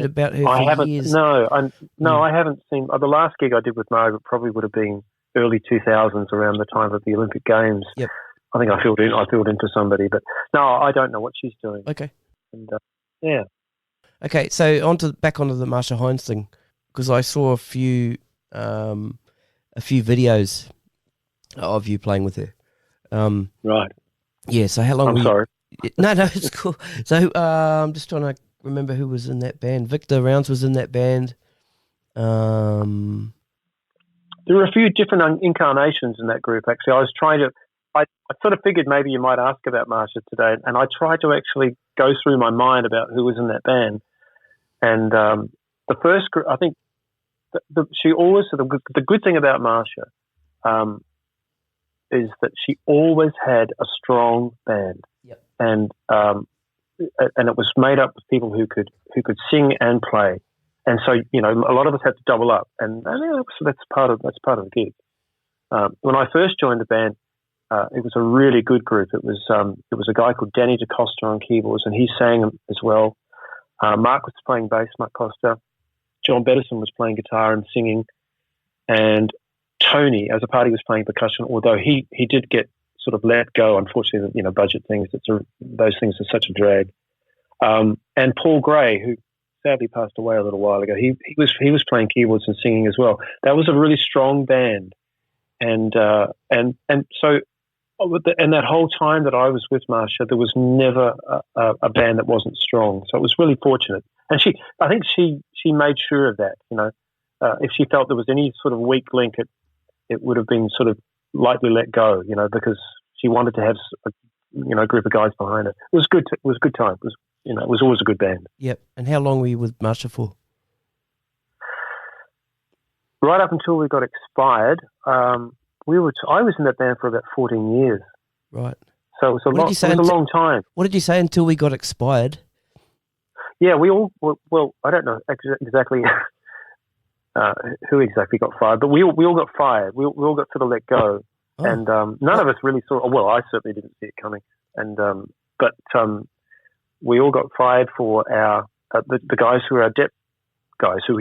Speaker 1: about her for years.
Speaker 3: No, I haven't seen. The last gig I did with Margaret probably would have been early 2000s, around the time of the Olympic Games.
Speaker 1: Yep.
Speaker 3: I think I filled in for somebody, but no, I don't know what she's doing.
Speaker 1: Okay.
Speaker 3: And yeah.
Speaker 1: Okay, so back onto the Marcia Hines thing, because I saw a few videos of you playing with her.
Speaker 3: Right.
Speaker 1: Yeah. So how long?
Speaker 3: I'm sorry.
Speaker 1: No, it's cool. So I'm just trying to remember who was in that band. Victor Rounds was in that band.
Speaker 3: There were a few different incarnations in that group. Actually, I sort of figured maybe you might ask about Marcia today, and I tried to actually go through my mind about who was in that band. And the first group, I think, she always, the good thing about Marcia is that she always had a strong band.
Speaker 1: Yep.
Speaker 3: And it was made up of people who could sing and play. And so, a lot of us had to double up, and that's part of the gig. When I first joined the band, it was a really good group. It was a guy called Danny DaCosta on keyboards, and he sang as well. Mark was playing bass, Mark Costa. John Bettison was playing guitar and singing, and Tony, as a party, was playing percussion. Although he did get sort of let go. Unfortunately, budget things. Those things are such a drag. And Paul Gray, who sadly passed away a little while ago, he was playing keyboards and singing as well. That was a really strong band, and so and that whole time that I was with Marcia, there was never a band that wasn't strong. So it was really fortunate, and I think she made sure of that. If she felt there was any sort of weak link, it would have been sort of lightly let go, because she wanted to have a group of guys behind it. It was good. It was a good time. It was always a good band.
Speaker 1: Yep. And how long were you with Marcia for?
Speaker 3: Right up until we got expired. I was in that band for about 14 years.
Speaker 1: Right.
Speaker 3: So it was a long time.
Speaker 1: What did you say until we got expired?
Speaker 3: Yeah, we all. Well, I don't know exactly who exactly got fired, but we all got fired. We all got sort of let go, and none of us really saw. Well, I certainly didn't see it coming, and but we all got fired for our the guys who were our dep guys. Who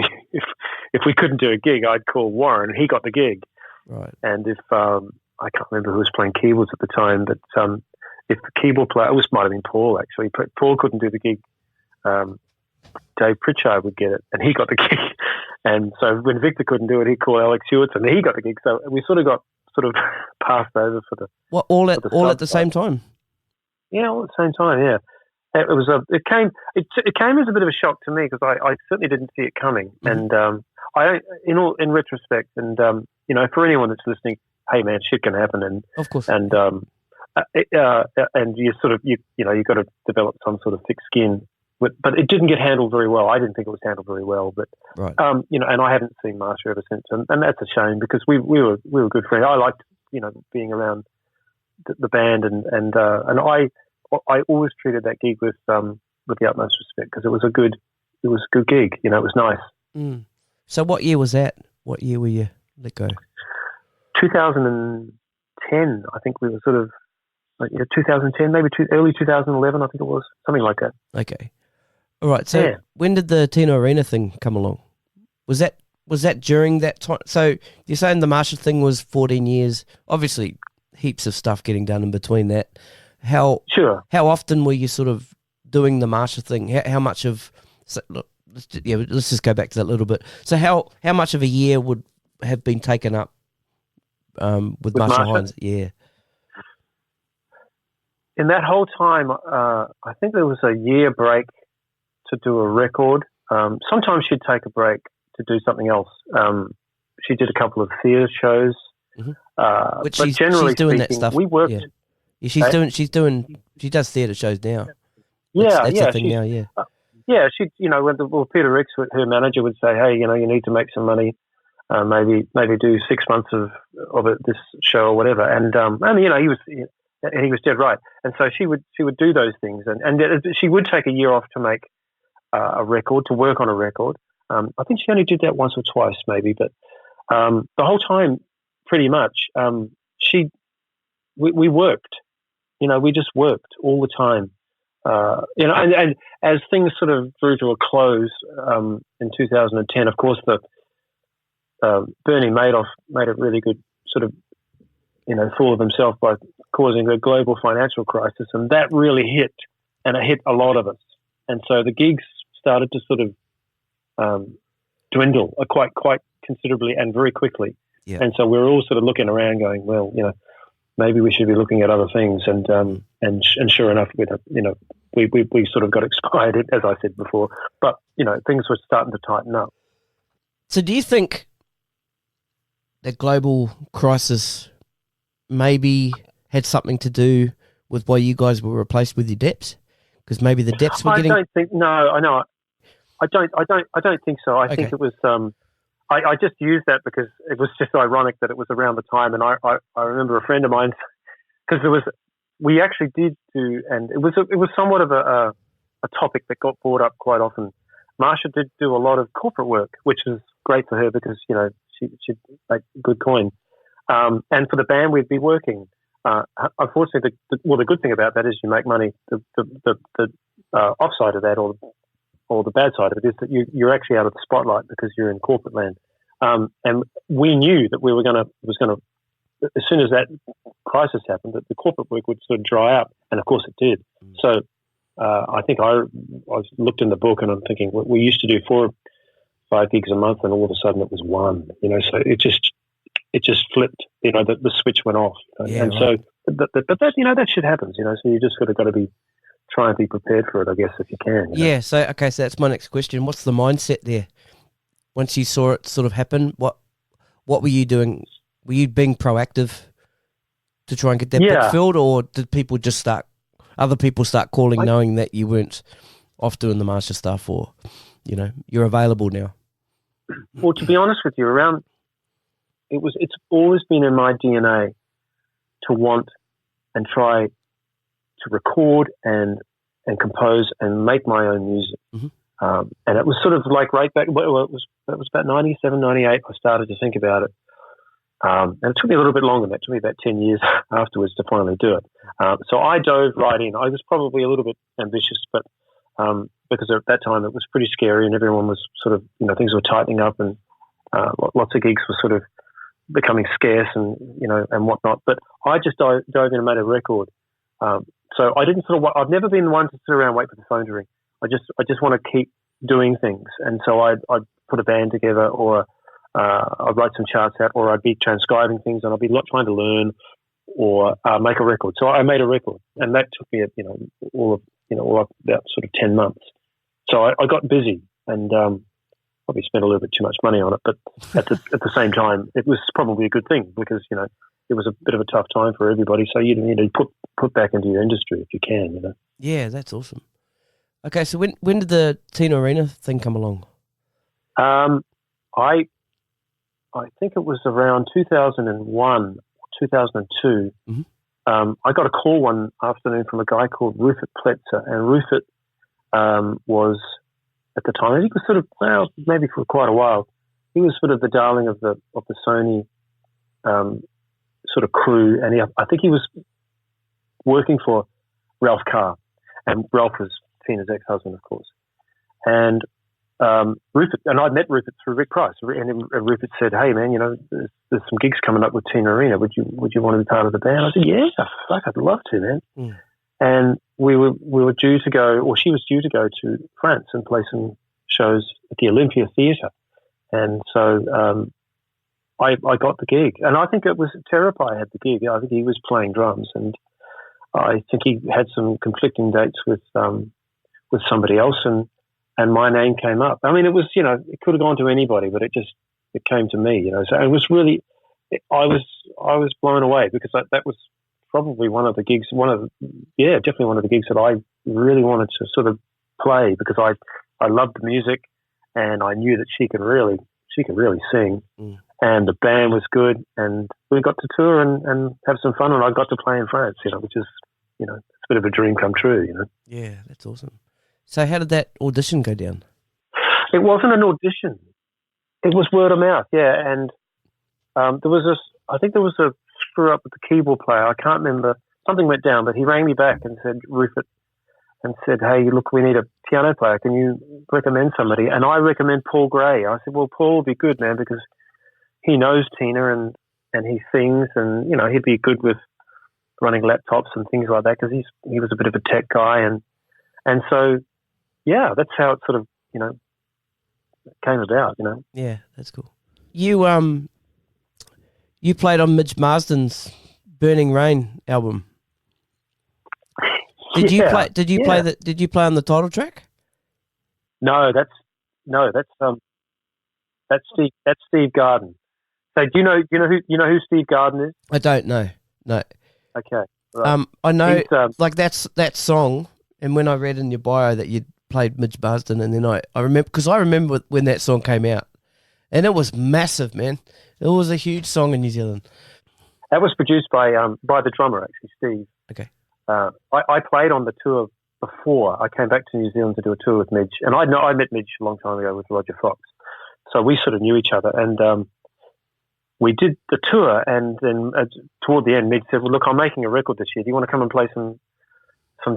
Speaker 3: if we couldn't do a gig, I'd call Warren. He got the gig,
Speaker 1: right?
Speaker 3: And if I can't remember who was playing keyboards at the time, but if the keyboard player, it might have been Paul actually. Paul couldn't do the gig. Dave Pritchard would get it, and he got the gig. And so when Victor couldn't do it, he called Alex Hewitt, and he got the gig. So we sort of passed over for the
Speaker 1: all at the same time.
Speaker 3: Yeah, all at the same time. Yeah, it came as a bit of a shock to me because I certainly didn't see it coming. Mm-hmm. And in retrospect, and for anyone that's listening, hey man, shit can happen, and
Speaker 1: of course,
Speaker 3: and you sort of you got to develop some sort of thick skin. But it didn't get handled very well. I didn't think it was handled very well. But
Speaker 1: right.
Speaker 3: And I haven't seen Marcia ever since, and that's a shame because we were good friends. I liked being around the band, and I always treated that gig with the utmost respect because it was a good gig. It was nice.
Speaker 1: Mm. So what year was that? What year were you let go?
Speaker 3: 2010. I think we were sort of 2010, maybe early 2011. I think it was something like that.
Speaker 1: Okay. All right, so When did the Tino Arena thing come along? Was that during that time? So you're saying the Marcia thing was 14 years. Obviously, heaps of stuff getting done in between that. How often were you sort of doing the Marcia thing? How much of let's just go back to that a little bit. So how much of a year would have been taken up with Marcia Hines? Yeah.
Speaker 3: In that whole time, I think there was a year break to do a record. Sometimes she'd take a break to do something else. She did a couple of theatre shows.
Speaker 1: Mm-hmm.
Speaker 3: But generally
Speaker 1: she's doing
Speaker 3: speaking,
Speaker 1: that stuff.
Speaker 3: We worked.
Speaker 1: Yeah, she does theatre shows now.
Speaker 3: That's
Speaker 1: the thing now. Yeah.
Speaker 3: Yeah, she. When Peter Ricks, her manager, would say, "Hey, you need to make some money. Maybe do 6 months of it, this show or whatever." And he was dead right. And so she would do those things, and she would take a year off to make a record, to work on a record. I think she only did that once or twice, maybe, but the whole time, pretty much, we worked. We just worked all the time. And as things sort of drew to a close in 2010, of course, Bernie Madoff made a really good sort of fool of himself by causing a global financial crisis, and that really hit, and it hit a lot of us. And so the gigs started to sort of dwindle quite considerably and very quickly.
Speaker 1: Yeah.
Speaker 3: And so we're all sort of looking around going, well, maybe we should be looking at other things. And sure enough, we sort of got expired, as I said before. But, things were starting to tighten up.
Speaker 1: So do you think the global crisis maybe had something to do with why you guys were replaced with your Deps? Because maybe the Deps were getting...
Speaker 3: I don't think so. I think it was... I just used that because it was just ironic that it was around the time, and I remember a friend of mine, because we actually did do, and it was somewhat of a topic that got brought up quite often. Marcia did do a lot of corporate work, which was great for her because she'd make good coin, and for the band we'd be working. Unfortunately, the good thing about that is you make money. The offside of that, or the bad side of it, is that you're actually out of the spotlight because you're in corporate land. And we knew that it as soon as that crisis happened, that the corporate work would sort of dry up, and of course it did. So I think I looked in the book, and I'm thinking we used to do 4 or 5 gigs a month, and all of a sudden it was 1. So it just flipped. The switch went off, and right. So but that that shit happens. So you just got to be try and be prepared for it, I guess, if you can.
Speaker 1: Yeah. So that's my next question. What's the mindset there? Once you saw it sort of happen, what were you doing? Were you being proactive to try and get that book filled, or did other people start calling, knowing that you weren't off doing the Marcia stuff, or you're available now?
Speaker 3: Well, to be honest with you, it's always been in my DNA to want and try to record and compose and make my own music.
Speaker 1: Mm-hmm.
Speaker 3: And it was sort of like right back, it was about 97, 98, I started to think about it. And it took me a little bit longer than that. It took me about 10 years afterwards to finally do it. So I dove right in. I was probably a little bit ambitious, but because at that time it was pretty scary, and everyone was sort of, things were tightening up, and lots of gigs were sort of becoming scarce and whatnot. But I just dove in and made a record. So I didn't I've never been one to sit around and wait for the phone to ring. I just want to keep doing things. And so I'd put a band together, or I'd write some charts out, or I'd be transcribing things, and I'd be trying to learn or make a record. So I made a record, and that took me, all of about sort of 10 months. So I got busy, and probably spent a little bit too much money on it. But at the same time, it was probably a good thing, because it was a bit of a tough time for everybody. So you need to put back into your industry if you can.
Speaker 1: Yeah, that's awesome. Okay, so when did the Tina Arena thing come along?
Speaker 3: I think it was around 2001, 2002.
Speaker 1: Mm-hmm.
Speaker 3: I got a call one afternoon from a guy called Rupert Pletzer, and Rupert was, at the time, I think he was sort of, maybe for quite a while, he was sort of the darling of the Sony sort of crew, and I think he was working for Ralph Carr, and Ralph was Tina's ex-husband, of course. And Rupert, and I'd met Rupert through Rick Price, and Rupert said, "Hey man, there's some gigs coming up with Tina Arena. Would you want to be part of the band?" I said, "Yeah, fuck, I'd love to, man."
Speaker 1: Mm.
Speaker 3: And we were due to go, or she was due to go to France and play some shows at the Olympia Theatre, and so I got the gig, and I think it was Terapi had the gig. I think he was playing drums, and I think he had some conflicting dates with somebody else, and my name came up. I mean, it was, it could have gone to anybody, but it came to me, So it was really, I was blown away, because that was probably one of the gigs, definitely one of the gigs that I really wanted to sort of play, because I loved the music, and I knew that she could really sing, and the band was good, and we got to tour and have some fun, and I got to play in France, which is, it's a bit of a dream come true,
Speaker 1: Yeah, that's awesome. So how did that audition go down?
Speaker 3: It wasn't an audition. It was word of mouth, yeah. And there was a screw up with the keyboard player. I can't remember. Something went down, but he rang me back and said, Rupert, and said, "Hey, look, we need a piano player. Can you recommend somebody?" And I recommend Paul Gray. I said, "Well, Paul would be good, man, because he knows Tina and he sings, and, he'd be good with running laptops and things like that, because he was a bit of a tech guy. And so, yeah, that's how it sort of, came about,
Speaker 1: Yeah, that's cool. You played on Midge Marsden's Burning Rain album. Did you play on the title track?
Speaker 3: No, that's Steve Garden. So do you know who Steve Garden is?
Speaker 1: I don't know. No.
Speaker 3: Okay. Right.
Speaker 1: I know, that's that song. And when I read in your bio that you played Midge Marsden, and then I remember when that song came out, and it was massive, man. It was a huge song in New Zealand.
Speaker 3: That was produced by the drummer, actually, Steve.
Speaker 1: Okay.
Speaker 3: I played on the tour before. I came back to New Zealand to do a tour with Midge, and I met Midge a long time ago with Rodger Fox, so we sort of knew each other, and we did the tour, and then toward the end, Midge said, "Well, look, I'm making a record this year. Do you want to come and play some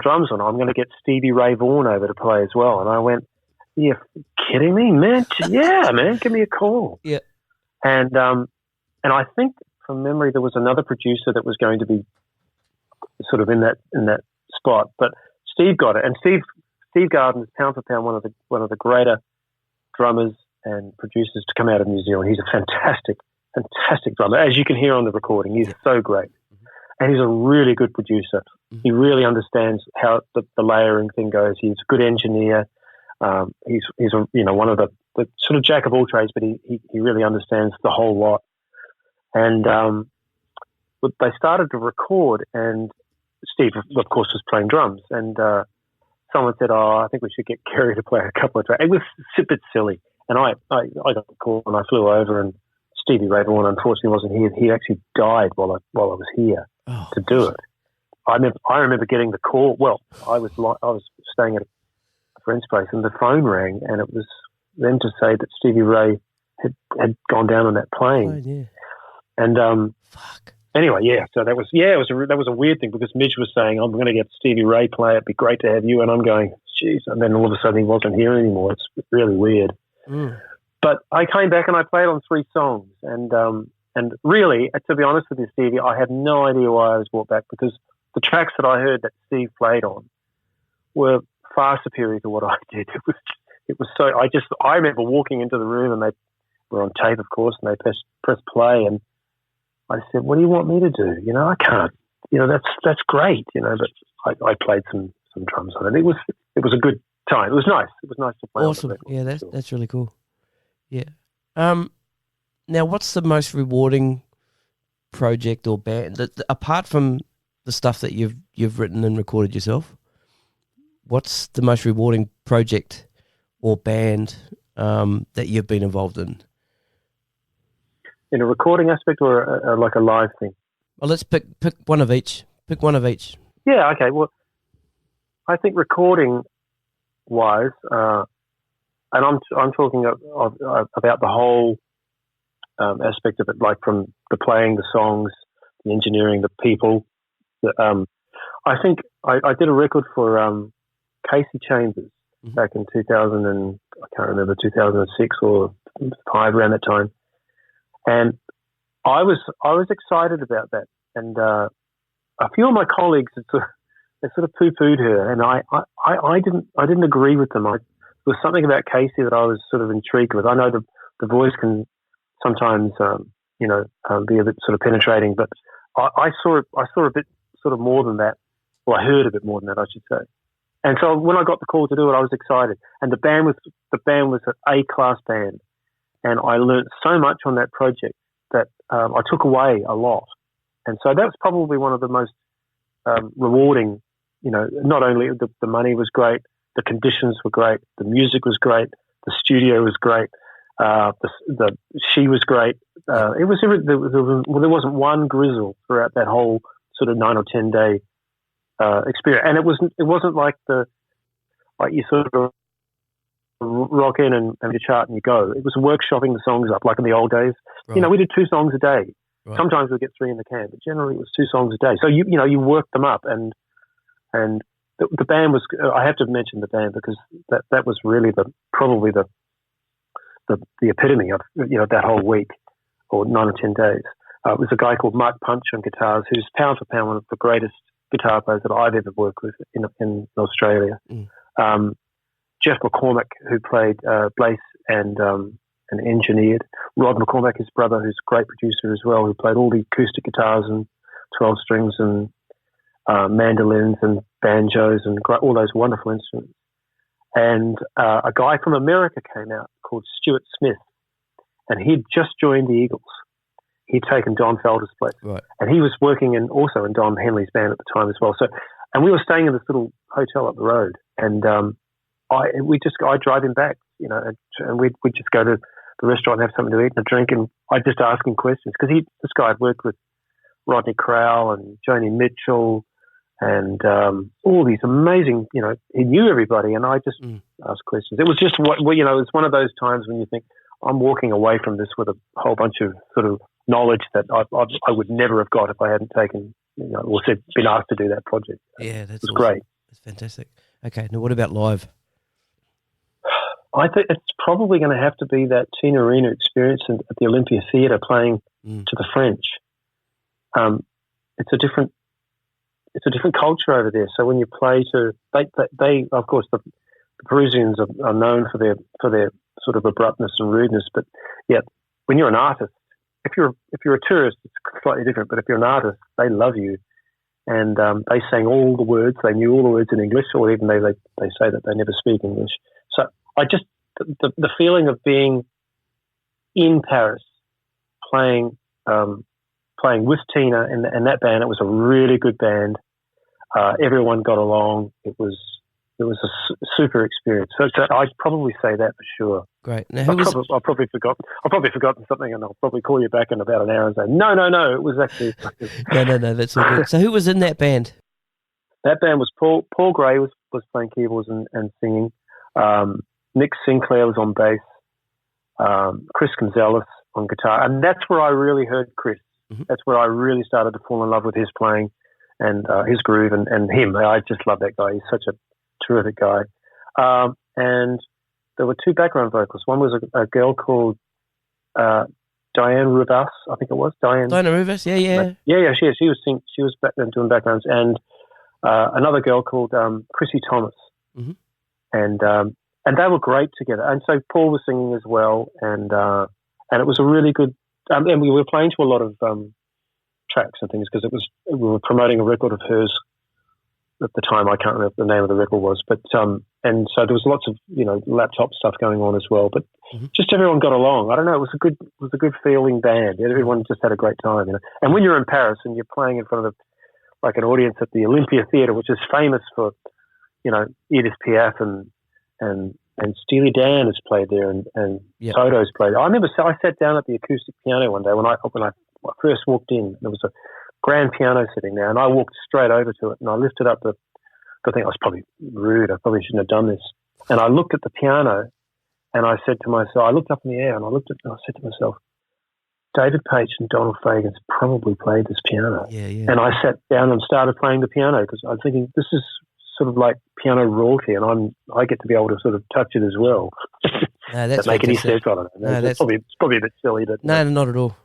Speaker 3: drums on it? I'm going to get Stevie Ray Vaughan over to play as well." And I went, "You're kidding me, man? Yeah, man, give me a call."
Speaker 1: Yeah.
Speaker 3: And I think from memory, there was another producer that was going to be sort of in that spot, but Steve got it, and Steve Garden is pound for pound one of the greater drummers and producers to come out of New Zealand. He's a fantastic drummer, as you can hear on the recording. He's so great, and he's a really good producer. He really understands how the layering thing goes. He's a good engineer. He's one of the sort of jack of all trades, but he really understands the whole lot. And but they started to record, and Steve, of course, was playing drums, and someone said, "Oh, I think we should get Kere to play a couple of tracks." It was a bit silly, and I got the call, and I flew over, and Stevie Ray Vaughan unfortunately wasn't here. He actually died while I was here to do it. I remember getting the call. Well, I was staying at a friend's place, and the phone rang, and it was them to say that Stevie Ray had gone down on that plane.
Speaker 1: Oh, yeah.
Speaker 3: And anyway, so that was a weird thing, because Midge was saying, "I'm going to get Stevie Ray play. It'd be great to have you." And I'm going, "Geez!" And then all of a sudden he wasn't here anymore. It's really weird. But I came back and I played on 3 songs, and really, to be honest with you, Stevie, I have no idea why I was brought back, because the tracks that I heard that Steve played on were far superior to what I did. It was so. I remember walking into the room, and they were on tape, of course, and they pressed play, and I said, "What do you want me to do? I can't. That's great. But I played some drums on it. It was a good time. It was nice. It was nice to play.
Speaker 1: Awesome.
Speaker 3: On the
Speaker 1: record. Yeah, that's really cool. Yeah. Now, what's the most rewarding project or band that apart from the stuff that you've written and recorded yourself? What's the most rewarding project or band that you've been involved in?
Speaker 3: In a recording aspect, or like a live thing?
Speaker 1: Well, let's pick one of each. Pick one of each.
Speaker 3: Yeah, okay. Well, I think recording-wise, and I'm talking about the whole aspect of it, like from the playing, the songs, the engineering, the people. I think I did a record for Kasey Chambers back in 2000, and I can't remember, 2006 or 5, around that time. And I was excited about that, and a few of my colleagues had sort of poo-pooed her, and I didn't agree with them. There was something about Kasey that I was sort of intrigued with. I know the voice can sometimes be a bit sort of penetrating, but I saw a bit sort of more than that. Well, I heard a bit more than that, I should say. And so when I got the call to do it, I was excited. And the band was an A-class band. And I learned so much on that project that I took away a lot. And so that was probably one of the most rewarding, not only the money was great, the conditions were great, the music was great, the studio was great, she was great. There wasn't one grizzle throughout that whole sort of 9 or 10 day experience. And it wasn't like you sort of rock in and have your chart and you go. It was workshopping the songs up, like in the old days. Right. We did 2 songs a day. Right. Sometimes we'd get 3 in the can, but generally it was 2 songs a day. So you worked them up, and the band was. I have to mention the band because that was really probably the epitome of that whole week or 9 or 10 days. It was a guy called Mark Punch on guitars, who's pound for pound one of the greatest guitar players that I've ever worked with in Australia. Jeff McCormack, who played bass and engineered. Rod McCormack, his brother, who's a great producer as well, who played all the acoustic guitars and 12 strings and mandolins and banjos and all those wonderful instruments. And a guy from America came out called Stuart Smith, and he'd just joined the Eagles. He'd taken Don Felder's place, right. And he was working also in Don Henley's band at the time as well. So, and we were staying in this little hotel up the road, and I'd drive him back, and we'd just go to the restaurant and have something to eat and a drink, and I'd just ask him questions, because this guy had worked with Rodney Crowell and Joni Mitchell and all these amazing, he knew everybody, and I just asked questions. It was just it's one of those times when you think, I'm walking away from this with a whole bunch of sort of knowledge that I would never have got if I hadn't taken, or been asked to do that project.
Speaker 1: Yeah, that's
Speaker 3: awesome. Great.
Speaker 1: That's fantastic. Okay, now what about live?
Speaker 3: I think it's probably going to have to be that Tina Arena experience at the Olympia Theatre playing to the French. it's a different culture over there. So when you play to, they of course the Parisians are known for their sort of abruptness and rudeness, but yeah, when you're an artist, if you're a tourist, it's slightly different. But if you're an artist, they love you, and they sang all the words. They knew all the words in English, or even they say that they never speak English. So I just the feeling of being in Paris, playing with Tina and that band. It was a really good band. Everyone got along. It was a super experience. So I'd probably say that for sure.
Speaker 1: Great. Now,
Speaker 3: I've probably forgotten something, and I'll probably call you back in about an hour and say, no, it was actually...
Speaker 1: No, that's all good. So who was in that band?
Speaker 3: That band was Paul Gray was playing keyboards and singing. Nick Sinclair was on bass. Chris Gonzalez on guitar. And that's where I really heard Chris. Mm-hmm. That's where I really started to fall in love with his playing and his groove and him. I just love that guy. He's such a terrific guy. And there were two background vocals. One was a girl called Diane Rivas, I think it was. Diana
Speaker 1: Rivas, yeah.
Speaker 3: Yeah, she was back then doing backgrounds. And another girl called Chrissy Thomas.
Speaker 1: Mm-hmm.
Speaker 3: And they were great together. And so Paul was singing as well. And it was a really good... and we were playing to a lot of tracks and things because we were promoting a record of hers at the time. I can't remember what the name of the record was, but and so there was lots of laptop stuff going on as well. But just everyone got along. I don't know. It was a good feeling band. Everyone just had a great time. And when you're in Paris and you're playing in front of like an audience at the Olympia Theatre, which is famous for Edith Piaf and Steely Dan has played there and Toto's played. I remember I sat down at the acoustic piano one day when I first walked in. There was a grand piano sitting there, and I walked straight over to it, and I lifted up I think I was probably rude. I probably shouldn't have done this. And I looked at the piano, and I said to myself, I looked up in the air, and I said to myself, David Page and Donald Fagen's probably played this piano.
Speaker 1: Yeah.
Speaker 3: And I sat down and started playing the piano because I was thinking, this is sort of like piano royalty, and I get to be able to sort of touch it as well.
Speaker 1: No, that's
Speaker 3: that make any sense? I don't know. It's probably a bit silly, but
Speaker 1: no, not at all.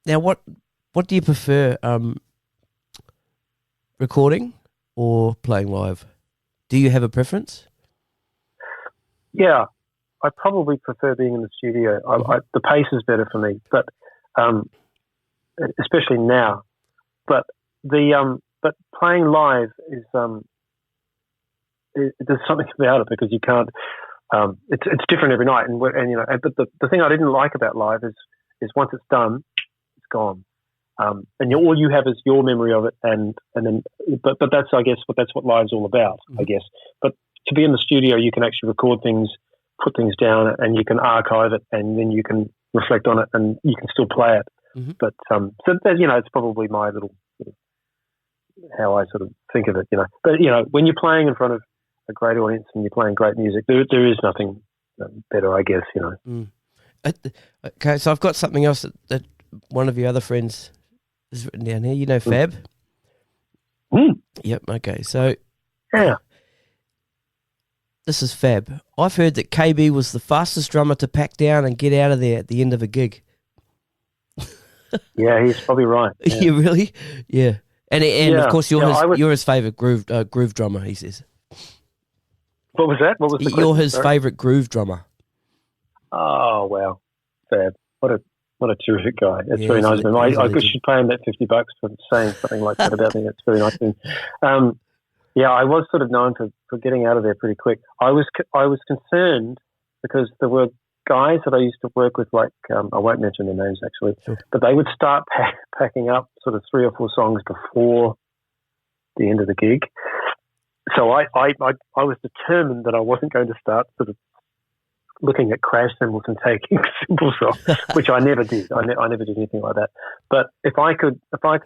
Speaker 1: Now, what do you prefer, recording or playing live? Do you have a preference?
Speaker 3: Yeah, I probably prefer being in the studio. The pace is better for me, but especially now. But but playing live is there's something about it because you can't. It's different every night, but the thing I didn't like about live is once it's done, it's gone, and all you have is your memory of it, and then but that's that's what live's all about, I guess. But to be in the studio, you can actually record things, put things down, and you can archive it, and then you can reflect on it, and you can still play it.
Speaker 1: Mm-hmm.
Speaker 3: But so it's probably my little sort of how I sort of think of it, But when you're playing in front of a great audience and you're playing great music, there is nothing better, I guess,
Speaker 1: Mm. Okay, so I've got something else that one of your other friends has written down here. Fab?
Speaker 3: Mm.
Speaker 1: Yep, okay. So
Speaker 3: yeah.
Speaker 1: This is Fab. I've heard that KB was the fastest drummer to pack down and get out of there at the end of a gig.
Speaker 3: Yeah, he's probably right. Yeah.
Speaker 1: Yeah, really? Yeah. And of course, you're his favourite groove drummer, he says.
Speaker 3: What was that? What was the question?
Speaker 1: You're his favourite groove drummer.
Speaker 3: Oh, wow. Fab. What a terrific guy. That's very nice of him. I should pay him that $50 for saying something like that about me. That's very nice of him. Yeah, I was sort of known for getting out of there pretty quick. I was concerned because there were guys that I used to work with, like I won't mention their names actually,
Speaker 1: sure,
Speaker 3: but they would start packing up sort of 3 or 4 songs before the end of the gig. So I was determined that I wasn't going to start sort of looking at crash cymbals and taking simple songs, which I never did. I never did anything like that. But if I could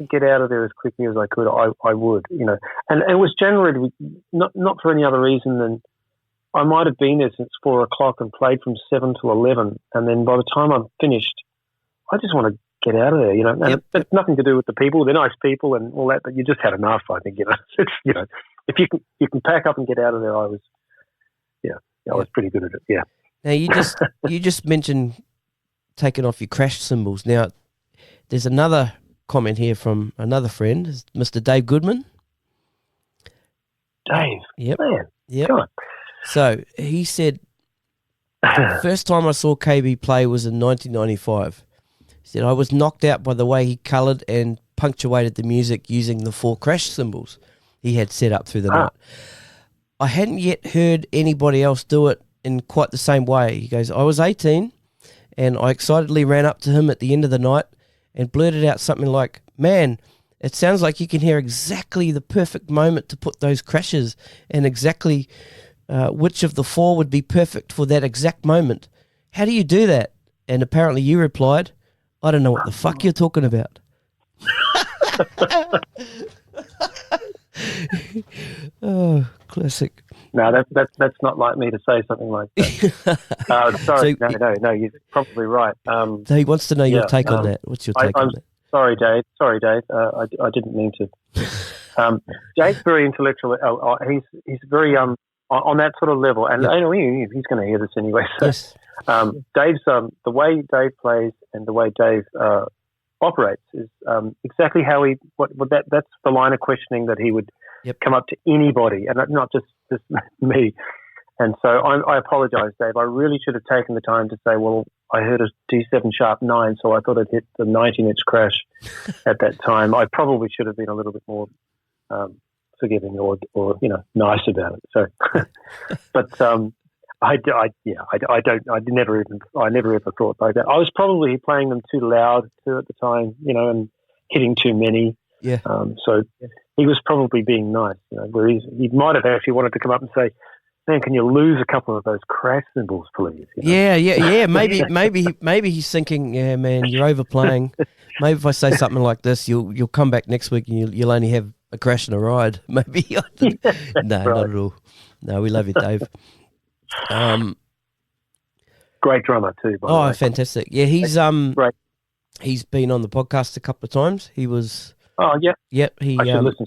Speaker 3: get out of there as quickly as I could, I would, And it was generally not for any other reason than I might have been there since 4 o'clock and played from 7 to 11, and then by the time I'm finished, I just want to get out of there, And it's nothing to do with the people; they're nice people and all that, but you just had enough, I think, It's, if you can pack up and get out of there, I was pretty good at it. Yeah.
Speaker 1: Now you just mentioned taking off your crash cymbals. Now, There's another comment here from another friend, Mr. Dave Goodman.
Speaker 3: Dave,
Speaker 1: Yep.
Speaker 3: man,
Speaker 1: Yep.
Speaker 3: God.
Speaker 1: So he said, first time I saw KB play was in 1995. He said, I was knocked out by the way he coloured and punctuated the music using the 4 crash cymbals he had set up through the night. I hadn't yet heard anybody else do it in quite the same way. He goes, I was 18 and I excitedly ran up to him at the end of the night and blurted out something like, man, it sounds like you can hear exactly the perfect moment to put those crashes and exactly which of the 4 would be perfect for that exact moment. How do you do that? And apparently you replied, I don't know what the fuck you're talking about. Oh, classic.
Speaker 3: No, that's not like me to say something like that. Sorry,
Speaker 1: So,
Speaker 3: no, you're probably right.
Speaker 1: So he wants to know your take on that. What's your take on that?
Speaker 3: Sorry, Dave. I didn't mean to. Dave's very intellectual. He's very on that sort of level, and I know he's going to hear this anyway. So,
Speaker 1: Yes.
Speaker 3: Dave's the way Dave plays and the way Dave operates is exactly how that's the line of questioning that he would come up to anybody, and not just me. And so I apologize, Dave. I really should have taken the time to say, well, I heard a D7 sharp 9, so I thought it hit the 19-inch crash at that time. I probably should have been a little bit more forgiving or nice about it. So, but I never ever thought like that. I was probably playing them too loud too at the time, and hitting too many.
Speaker 1: Yeah.
Speaker 3: So he was probably being nice, where he might have actually wanted to come up and say, man, can you lose a couple of those crash cymbals, please?
Speaker 1: Yeah. Maybe he's thinking, yeah, man, you're overplaying. Maybe if I say something like this, you'll come back next week and you'll only have a crash and a ride. Maybe. No, right. Not at all. No, we love you, Dave.
Speaker 3: Great drummer too. By the way.
Speaker 1: Fantastic! Yeah, he's
Speaker 3: great.
Speaker 1: He's been on the podcast a couple of times. He was.
Speaker 3: Oh yeah.
Speaker 1: Yep. He.
Speaker 3: I should listen.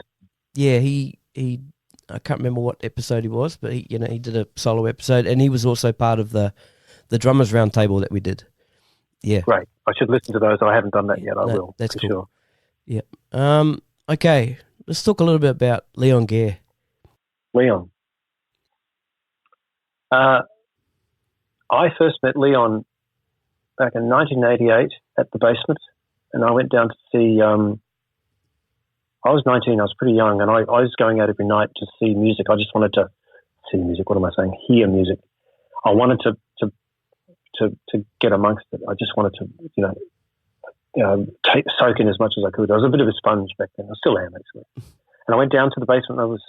Speaker 1: Yeah, he. I can't remember what episode he was, but he did a solo episode, and he was also part of the drummers roundtable that we did. Yeah.
Speaker 3: Great. I should listen to those. I haven't done that yet. I will.
Speaker 1: That's
Speaker 3: for
Speaker 1: cool.
Speaker 3: Sure.
Speaker 1: Yeah. Okay. Let's talk a little bit about Leon Gare.
Speaker 3: Leon. I first met Leon back in 1988 at the Basement, and I went down to see. I was 19. I was pretty young, and I was going out every night to see music. I just wanted to see music. What am I saying? Hear music. I wanted to get amongst it. I just wanted to, soak in as much as I could. I was a bit of a sponge back then. I still am, actually. And I went down to the Basement. And I was,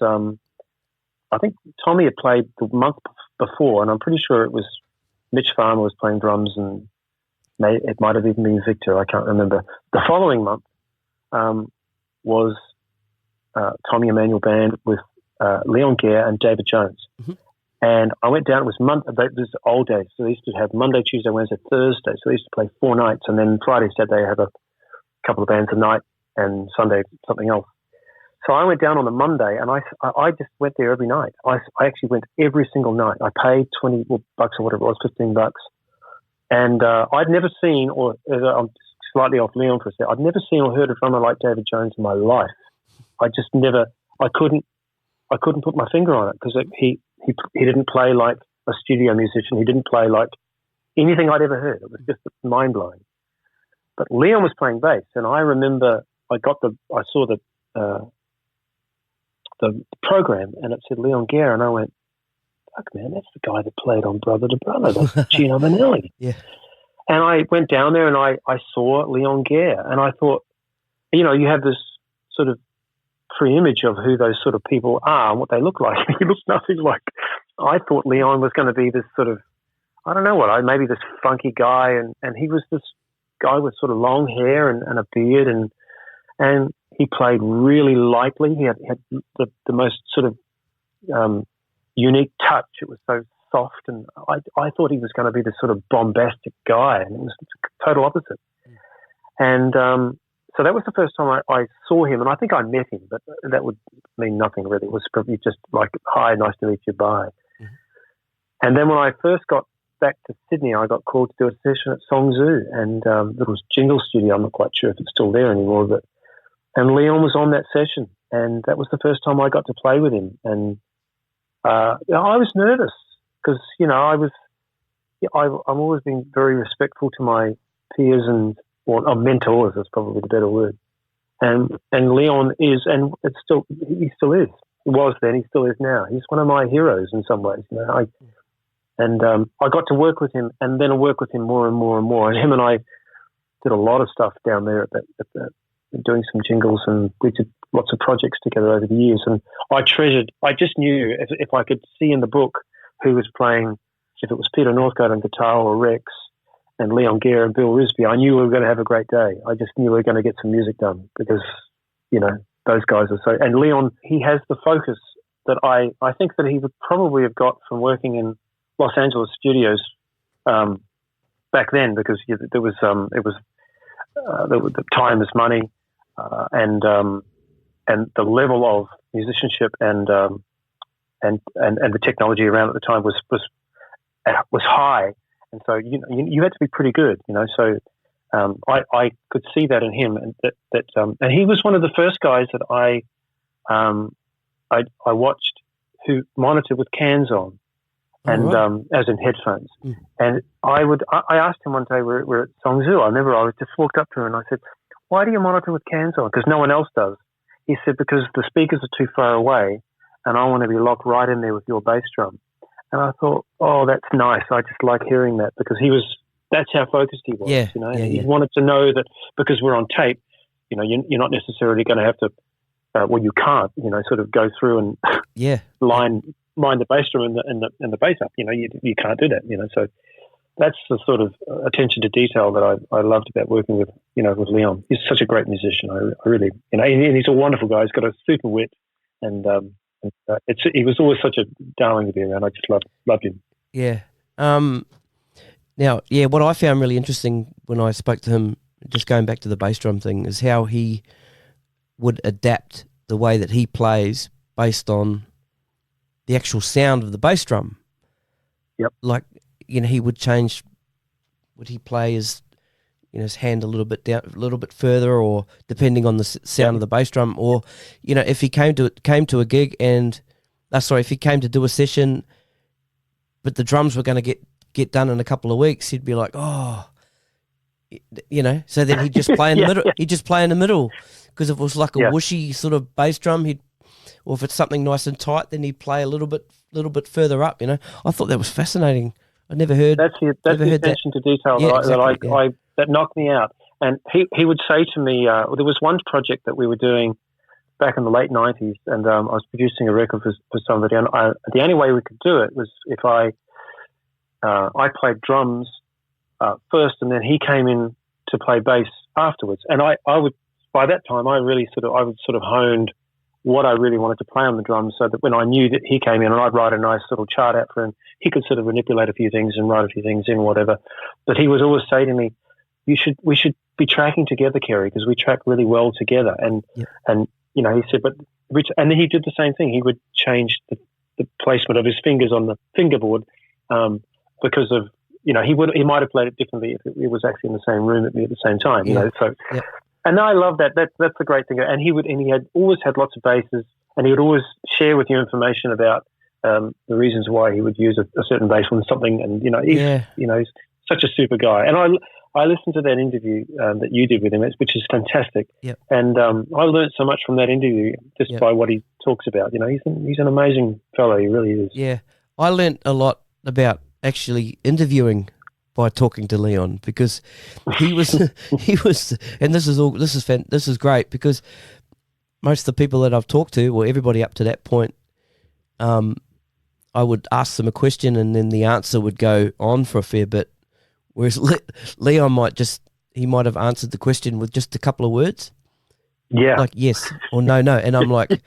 Speaker 3: I think Tommy had played the month before, and I'm pretty sure it was Mitch Farmer was playing drums, and it might have even been Victor. I can't remember. The following month was Tommy Emmanuel Band with Leon Gare and David Jones. Mm-hmm. And I went down. It was old days, so they used to have Monday, Tuesday, Wednesday, Thursday. So they used to play 4 nights, and then Friday, Saturday, have a couple of bands a night, and Sunday something else. So I went down on the Monday, and I just went there every night. I actually went every single night. I paid $20 or whatever it was, $15, and I'd never seen, or I'm slightly off Leon for a second, I'd never seen or heard a drummer like David Jones in my life. I just never. I couldn't put my finger on it because he didn't play like a studio musician. He didn't play like anything I'd ever heard. It was just mind blowing. But Leon was playing bass, and I remember I saw the program, and it said Leon Gare, and I went, fuck man, that's the guy that played on Brother to Brother. That's Gino Vanelli.
Speaker 1: Yeah. And
Speaker 3: I went down there and I saw Leon Gare, and I thought, you have this sort of pre-image of who those sort of people are and what they look like. He looks nothing like. I thought Leon was going to be this sort of, I don't know what, maybe this funky guy, and he was this guy with sort of long hair and a beard, and he played really lightly. He had the most sort of unique touch. It was so soft, and I thought he was going to be this sort of bombastic guy, and it was the total opposite. And so that was the first time I saw him, and I think I met him, but that would mean nothing really. It was probably just like, hi, nice to meet you, bye. Mm-hmm. And then when I first got back to Sydney, I got called to do a session at Song Zoo, and it was Jingle Studio. I'm not quite sure if it's still there anymore, and Leon was on that session, and that was the first time I got to play with him. And I was nervous because I've always been very respectful to my peers or mentors is probably the better word. And Leon is, and he still is. He was then, he still is now. He's one of my heroes in some ways. I got to work with him, and then I work with him more and more and more. And him and I did a lot of stuff down there doing some jingles, and we did lots of projects together over the years. And I just knew if I could see in the book who was playing, if it was Peter Northcote on guitar or Rex and Leon Gare and Bill Risby, I knew we were going to have a great day. I just knew we were going to get some music done because, those guys are so... And Leon, he has the focus that I think that he would probably have got from working in Los Angeles studios back then, because there was the time is money, and the level of musicianship and the technology around at the time was high, and so you had to be pretty good, So I could see that in him, and and he was one of the first guys that I watched who monitored with cans on, and as in headphones. Mm. And I asked him one day, we're at Song Zoo. I remember I just walked up to him and I said, "Why do you monitor with cans on? Because no one else does." He said, "Because the speakers are too far away, and I want to be locked right in there with your bass drum." And I thought, "Oh, that's nice. I just like hearing that," because that's how focused he was.
Speaker 1: Yeah,
Speaker 3: He wanted to know that because we're on tape, you're not necessarily going to have to. You can't, sort of go through and line the bass drum and the bass up. You can't do that. So that's the sort of attention to detail that I loved about working with Leon. He's such a great musician. I really, and he's a wonderful guy. He's got a super wit, and he was always such a darling to be around. I just loved him.
Speaker 1: Yeah. Now, what I found really interesting when I spoke to him, just going back to the bass drum thing, is how he would adapt the way that he plays based on the actual sound of the bass drum.
Speaker 3: Yep.
Speaker 1: Like, he would change, would he play his hand a little bit down, a little bit further, or depending on the sound of the bass drum, or, if he came to a gig if he came to do a session, but the drums were going to get done in a couple of weeks, he'd be like, so then he'd just play in the middle. He'd just play in the middle, because if it was like a whooshy sort of bass drum, or if it's something nice and tight, then he'd play a little bit further up. I thought that was fascinating. I never heard.
Speaker 3: That's the attention to detail that knocked me out. And he would say to me, there was one project that we were doing back in the late 90s, and I was producing a record for somebody, and the only way we could do it was if I played drums first, and then he came in to play bass afterwards. And I would, by that time, I would sort of honed what I really wanted to play on the drums, so that when I knew that he came in, and I'd write a nice little chart out for him, he could sort of manipulate a few things and write a few things in, whatever. But he would always say to me, we should be tracking together, Kere, because we track really well together. And he said, but Rich, and then he did the same thing. He would change the placement of his fingers on the fingerboard, because of, he might have played it differently if it was actually in the same room at me at the same time, so. Yeah. And I love that. That's the great thing. And he had always had lots of basses, and he would always share with you information about the reasons why he would use a certain bass on something. And he's such a super guy. And I listened to that interview that you did with him, which is fantastic.
Speaker 1: Yep.
Speaker 3: And I learned so much from that interview just by what he talks about. He's an amazing fellow. He really is. Yeah,
Speaker 1: I learned a lot about actually interviewing by talking to Leon, because he was, and this is great, because most of the people that I've talked to, or everybody up to that point, I would ask them a question and then the answer would go on for a fair bit, whereas Leon might have answered the question with just a couple of words, like yes or no, and I'm like,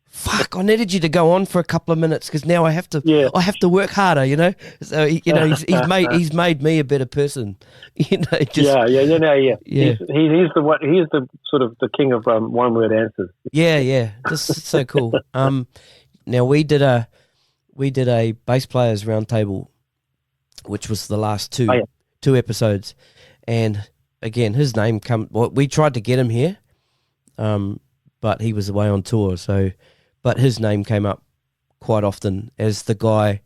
Speaker 1: fuck, I needed you to go on for a couple of minutes, because now I have to work harder, So he's made me a better person, He's the sort of the king of one word answers. This is so cool. Now we did a bass players roundtable which was the last two
Speaker 3: Oh, yeah.
Speaker 1: two episodes. And again, his name we tried to get him here, but he was away on tour. But his name came up quite often as the guy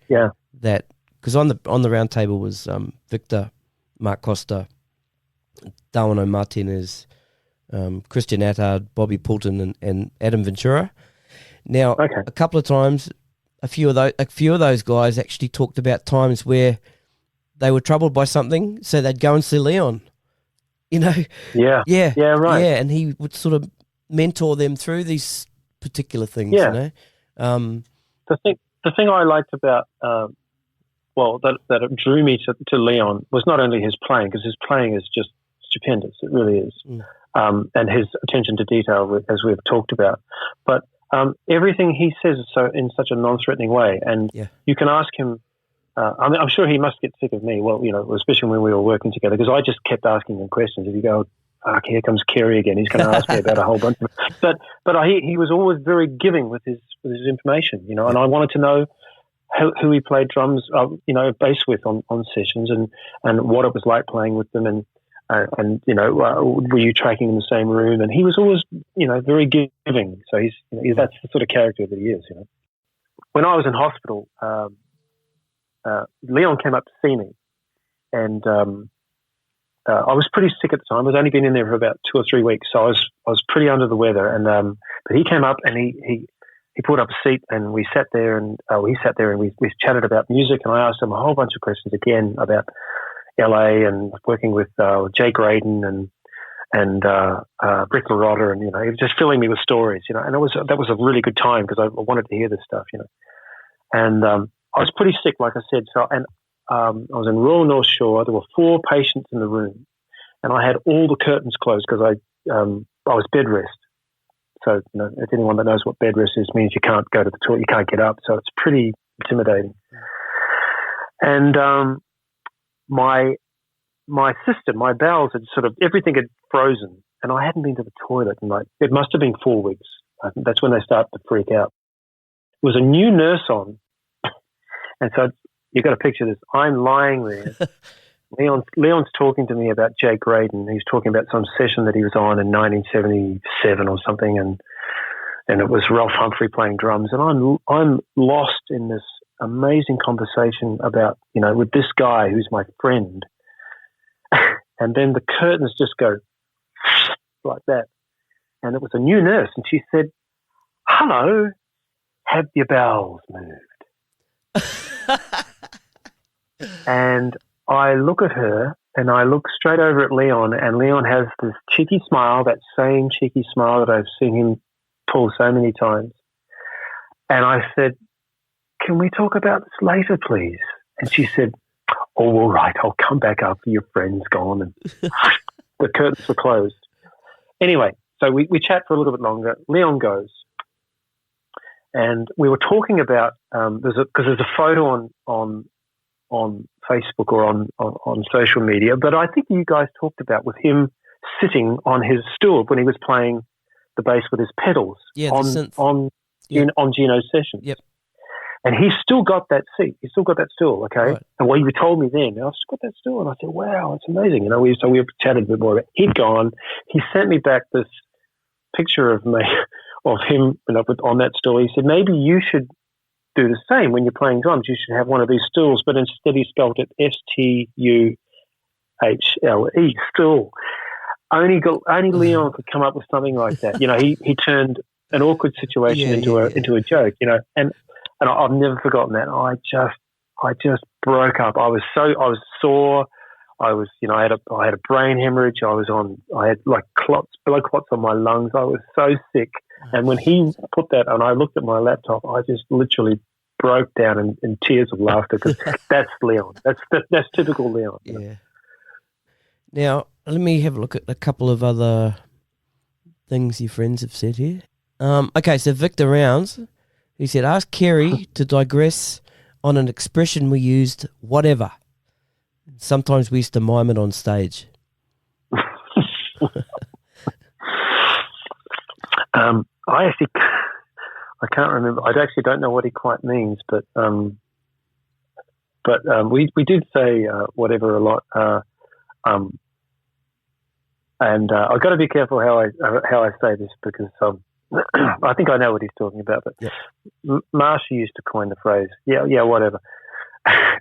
Speaker 1: that, because on the round table was Victor, Mark Costa, Darwin Martinez, Christian Attard, Bobby Poulton, and Adam Ventura. Now, a couple of times, a few of those guys actually talked about times where they were troubled by something, so they'd go and see Leon. You know, right, and he would sort of mentor them through these particular things. You know,
Speaker 3: the thing I liked about that it drew me to Leon was not only his playing, because his playing is just stupendous. It really is. And his attention to detail, as we've talked about. But everything he says is in such a non-threatening way. And you can ask him, I'm sure he must get sick of me, especially when we were working together, because I just kept asking him questions. If you go, here comes Kere again, he's going to ask me about a whole bunch of it. But he was always very giving with his information, and I wanted to know who he played drums, bass with on sessions, and what it was like playing with them, and were you tracking in the same room? And he was always, very giving. So that's the sort of character that he is. When I was in hospital, Leon came up to see me, and I was pretty sick at the time. I'd only been in there for about 2 or 3 weeks, so I was pretty under the weather. And but he came up and he pulled up a seat, and we sat there, and we chatted about music, and I asked him a whole bunch of questions again about LA and working with Jake Graydon and Brett Rodger, and he was just filling me with stories, and that was a really good time because I wanted to hear this stuff, and I was pretty sick, like I said. So I was in Royal North Shore. There were 4 patients in the room, and I had all the curtains closed because I was bed rest. So if anyone that knows what bed rest is, means you can't go to the toilet, you can't get up. So it's pretty intimidating. And my system, my bowels had everything had frozen, and I hadn't been to the toilet in it must have been 4 weeks. I think that's when they started to freak out. There was a new nurse on, and so you've got to picture this. I'm lying there. Leon's talking to me about Jake Graydon. He's talking about some session that he was on in 1977 or something, and it was Ralph Humphrey playing drums, and I'm lost in this amazing conversation about, with this guy who's my friend. And then the curtains just go like that. And it was a new nurse, and she said, "Hello, have your bowels moved?" And I look at her, and I look straight over at Leon, and Leon has this cheeky smile, that same cheeky smile that I've seen him pull so many times. And I said, "Can we talk about this later, please?" And she said, "Oh, all right, I'll come back after your friend's gone." And the curtains were closed. Anyway, so we chat for a little bit longer. Leon goes. And we were talking about, there's a photo on Facebook or on social media, but I think you guys talked about with him sitting on his stool when he was playing the bass with his pedals on Gino's session.
Speaker 1: Yep.
Speaker 3: And he's still got that seat. He's still got that stool, okay?
Speaker 1: Right.
Speaker 3: And what you told me then, I've still got that stool. And I said, wow, it's amazing. We chatted a bit more about it. He'd gone. He sent me back this picture of him on that stool. He said, maybe you should do the same when you're playing drums. You should have one of these stools, but instead he spelled it STUHLE, stool. Only Leon could come up with something like that. He turned an awkward situation into a joke, and I've never forgotten that. I just broke up. I was sore. I had a brain hemorrhage. I had like blood clots on my lungs. I was so sick. And when he put that, and I looked at my laptop, I just literally broke down in tears of laughter, because that's Leon. That's typical Leon.
Speaker 1: Yeah. Now, let me have a look at a couple of other things your friends have said here. Okay, so Victor Rounds, he said, ask Kere to digress on an expression we used, whatever. Sometimes we used to mime it on stage. I can't remember. I actually don't know what he quite means, but
Speaker 3: But we did say whatever a lot. And I've got to be careful how I say this because I think I know what he's talking about. But Marcia used to coin the phrase, yeah, whatever.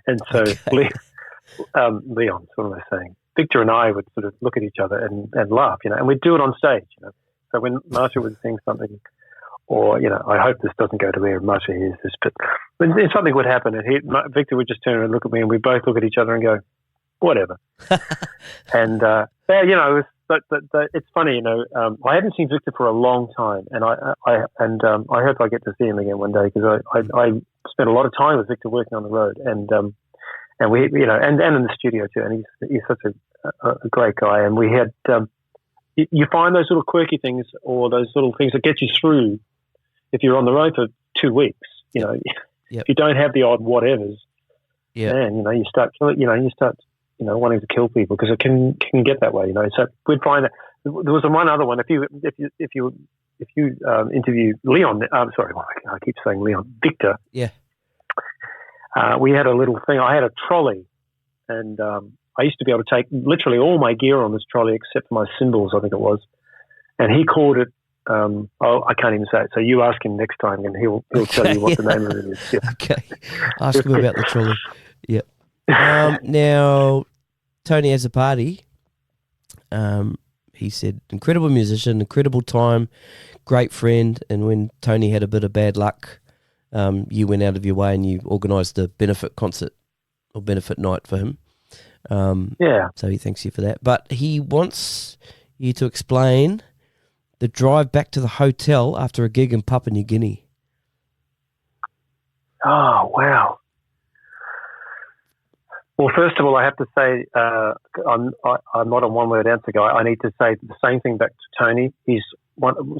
Speaker 3: And so Leon, what am I saying? Victor and I would sort of look at each other and laugh, and we'd do it on stage, So when Marcia would sing something, or, I hope this doesn't go to air, Marcia hears this, but when something would happen, and Victor would just turn around and look at me, and we both look at each other and go, whatever. And, it was, but it's funny, I haven't seen Victor for a long time, and I hope I get to see him again one day because I spent a lot of time with Victor working on the road, and we, and in the studio too, and he's such a great guy, and we had, you find those little quirky things or those little things that get you through if you're on the road for 2 weeks, If you don't have the odd whatevers, man, you start wanting to kill people because it can get that way, So we'd find that there was one other one. If you interview Leon, sorry, I keep saying Leon, Victor.
Speaker 1: Yeah.
Speaker 3: We had a little thing. I had a trolley, and I used to be able to take literally all my gear on this trolley except for my cymbals, I think it was. And he called it. I can't even say it. So you ask him next time, and he'll tell you what the name of it is. Yeah.
Speaker 1: Okay, ask him about the trolley. Yeah. Now, Tony has a party. He said, incredible musician, incredible time, great friend. And when Tony had a bit of bad luck, you went out of your way and you organised a benefit concert or benefit night for him. So he thanks you for that. But he wants you to explain the drive back to the hotel after a gig in Papua New Guinea.
Speaker 3: Oh, wow. Well, first of all, I have to say I'm not a one-word answer guy. I need to say the same thing back to Tony. He's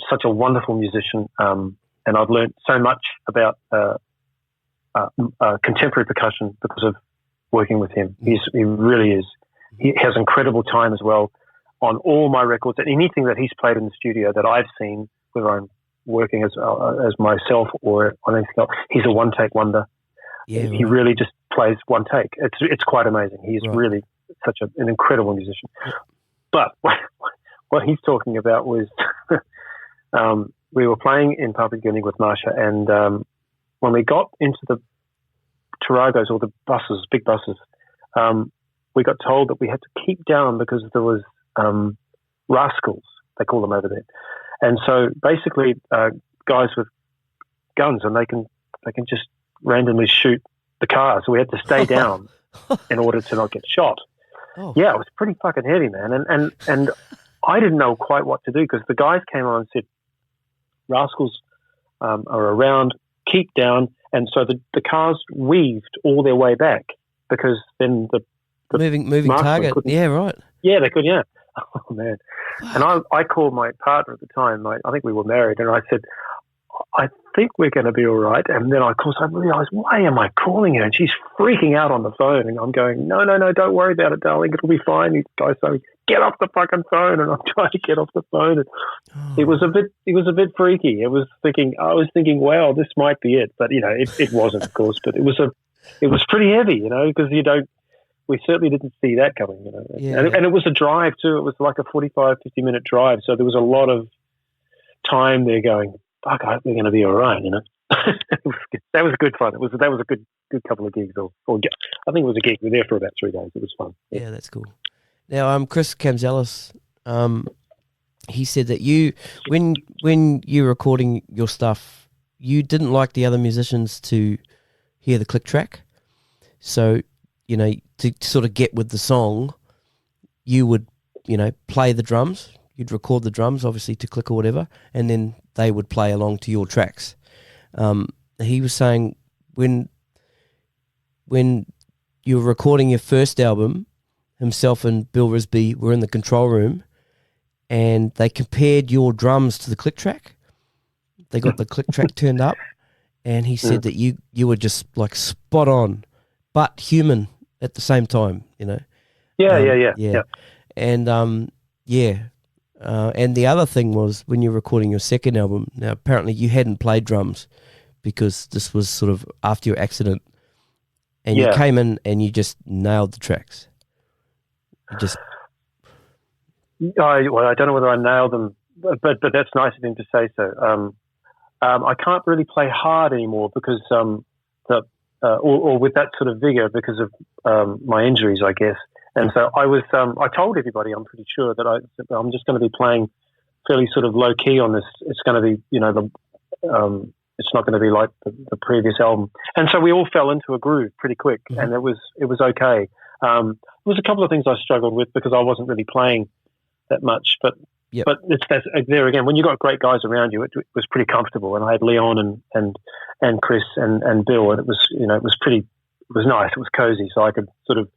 Speaker 3: such a wonderful musician, and I've learned so much about contemporary percussion because of working with him. He really is. He has incredible time as well on all my records and anything that he's played in the studio that I've seen, whether I'm working as myself or on anything else. He's a one-take wonder. Yeah, he really just plays one take. It's quite amazing. He's really such an incredible musician. But what he's talking about was we were playing in Papua New Guinea with Marcia, and when we got into the Taragos or the buses, big buses, we got told that we had to keep down because there was rascals, they call them over there. And so basically guys with guns, and they can just randomly shoot the car. So we had to stay down in order to not get shot. Oh. Yeah, it was pretty fucking heavy, man. And I didn't know quite what to do because the guys came on and said, rascals are around, keep down. And so the cars weaved all their way back because then the
Speaker 1: moving target. Yeah, right.
Speaker 3: Yeah, they could, yeah. Oh, man. And I called my partner at the time. I think we were married, and I said, I think we're going to be all right. And then, of course, I realized, why am I calling her? And she's freaking out on the phone. And I'm going, no, don't worry about it, darling. It'll be fine. These guys saying, get off the fucking phone. And I'm trying to get off the phone. And it was a bit freaky. I was thinking, wow, this might be it. But, it wasn't, of course. But it was pretty heavy, because we certainly didn't see that coming,
Speaker 1: Yeah.
Speaker 3: And it was a drive too. It was like a 45, 50-minute drive. So there was a lot of time there going, fuck, I hope we're going to be all right, That was good fun. That was a good couple of gigs. Or I think it was a gig. We were there for about 3 days. It was fun.
Speaker 1: Yeah, that's cool. Now, Chris Kamzelis, he said that you, when you're recording your stuff, you didn't like the other musicians to hear the click track. So, to sort of get with the song, you would, play the drums. You'd record the drums, obviously, to click or whatever, and then they would play along to your tracks. He was saying when you were recording your first album, himself and Bill Risby were in the control room, and they compared your drums to the click track. They got the click track turned up, and he said that you were just like spot on, but human at the same time,
Speaker 3: Yeah.
Speaker 1: And and the other thing was when you're recording your second album. Now, apparently you hadn't played drums because this was sort of after your accident, and you came in and you just nailed the tracks. You just...
Speaker 3: I don't know whether I nailed them, but that's nice of him to say so. I can't really play hard anymore because or with that sort of vigor because of my injuries, I guess. And so I told everybody, I'm pretty sure, that I'm just going to be playing fairly sort of low key on this. It's going to be, it's not going to be like the previous album. And so we all fell into a groove pretty quick, and it was okay. There was a couple of things I struggled with because I wasn't really playing that much, but that's there again. When you got great guys around you, it was pretty comfortable. And I had Leon and Chris and Bill, and it was it was nice. It was cozy, so I could sort of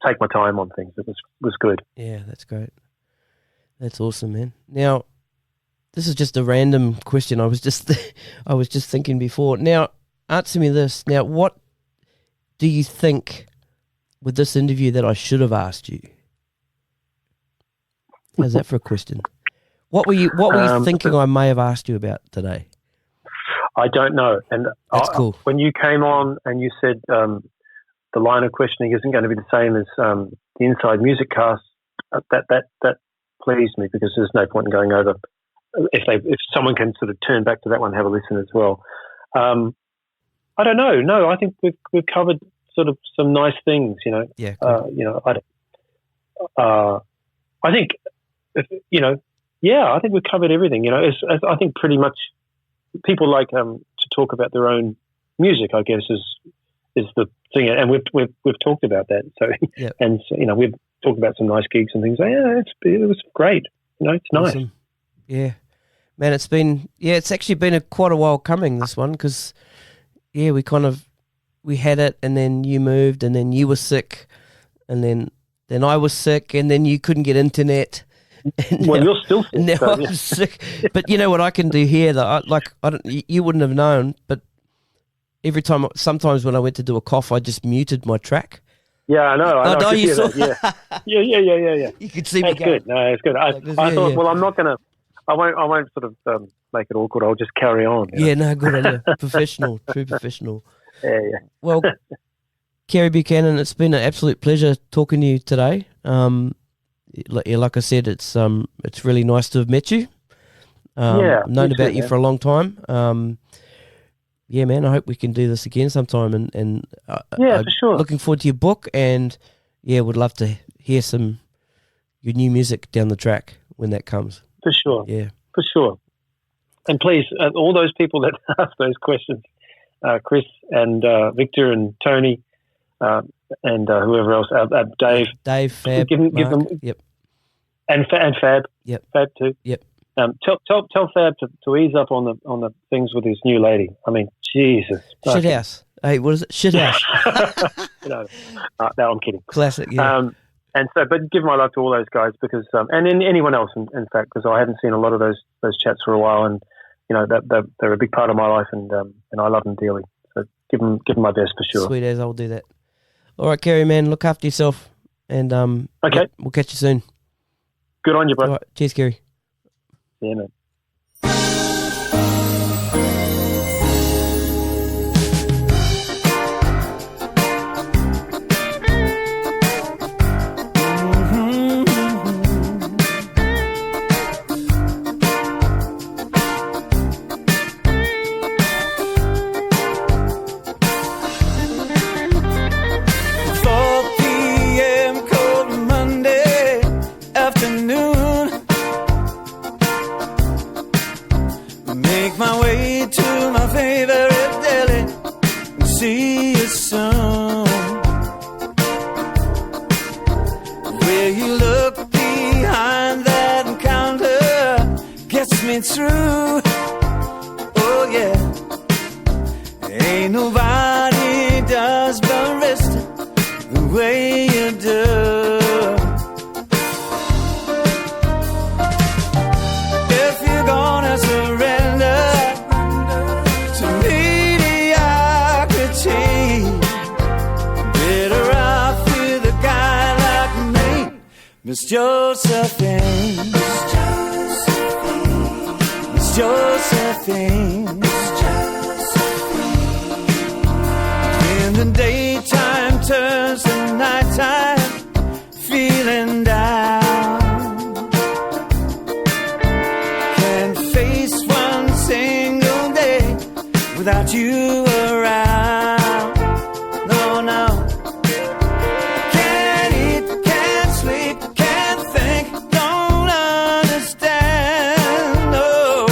Speaker 3: take my time on things. It was good.
Speaker 1: Yeah, that's great. That's awesome, man. Now, this is just a random question. I was just thinking before. Now, answer me this. Now, what do you think with this interview that I should have asked you? How's that for a question? What were you thinking I may have asked you about today?
Speaker 3: I don't know. And
Speaker 1: that's cool.
Speaker 3: When you came on and you said the line of questioning isn't going to be the same as the Inside Music cast, that pleased me because there's no point in going over. If someone can sort of turn back to that one and have a listen as well. I don't know. No, I think we've covered sort of some nice things.
Speaker 1: Yeah. Cool.
Speaker 3: I think. I think we've covered everything. I think pretty much people like to talk about their own music, I guess, is the thing, and we've talked about that. So, and we've talked about some nice gigs and things. It was great. It's nice.
Speaker 1: Awesome. Yeah, man, it's actually been quite a while coming, this one, because we had it, and then you moved, and then you were sick, and then I was sick, and then you couldn't get internet.
Speaker 3: Well, you're still sick.
Speaker 1: Now
Speaker 3: so,
Speaker 1: I'm sick. But you know what I can do here, though? You wouldn't have known, but sometimes when I went to do a cough, I just muted my track.
Speaker 3: Yeah, I know. I
Speaker 1: know. You saw
Speaker 3: that. Yeah.
Speaker 1: You could see
Speaker 3: That's
Speaker 1: me going.
Speaker 3: Good. No, it's good. I thought, well, I'm not going to, I won't sort of make it awkward. I'll just carry on.
Speaker 1: Yeah, no, good idea. Professional, true professional.
Speaker 3: Yeah.
Speaker 1: Well, Kere Buchanan, it's been an absolute pleasure talking to you today. Like I said, it's really nice to have met you. Known about you for a long time. Yeah, man, I hope we can do this again sometime. And
Speaker 3: for sure.
Speaker 1: Looking forward to your book, and would love to hear your new music down the track when that comes.
Speaker 3: For sure.
Speaker 1: Yeah,
Speaker 3: for sure. And please, all those people that ask those questions, Chris and Victor and Tony. And whoever else, Dave,
Speaker 1: Fab,
Speaker 3: give them,
Speaker 1: yep,
Speaker 3: and Fab,
Speaker 1: yep,
Speaker 3: Fab too,
Speaker 1: yep.
Speaker 3: Tell Fab to ease up on the things with his new lady. I mean, Jesus,
Speaker 1: shithouse. Hey, what is it? Shithouse.
Speaker 3: No, I'm kidding.
Speaker 1: Classic. Yeah.
Speaker 3: And so, but give my love to all those guys because, and anyone else, in fact, because I haven't seen a lot of those chats for a while, and they're a big part of my life, and I love them dearly. So give them my best for sure.
Speaker 1: Sweet as, I'll do that. All right, Kere, man, look after yourself, and
Speaker 3: okay,
Speaker 1: we'll catch you soon.
Speaker 3: Good on you, bro.
Speaker 1: All right, cheers, Kere.
Speaker 3: Yeah, man.
Speaker 2: Through, oh yeah, ain't nobody does but rest the way you do. If you're gonna surrender to mediocrity, better off with a guy like me, Miss Josephine. Josephine, in the day want you around. No, no. Can't eat, can't sleep, can't think, don't understand. No.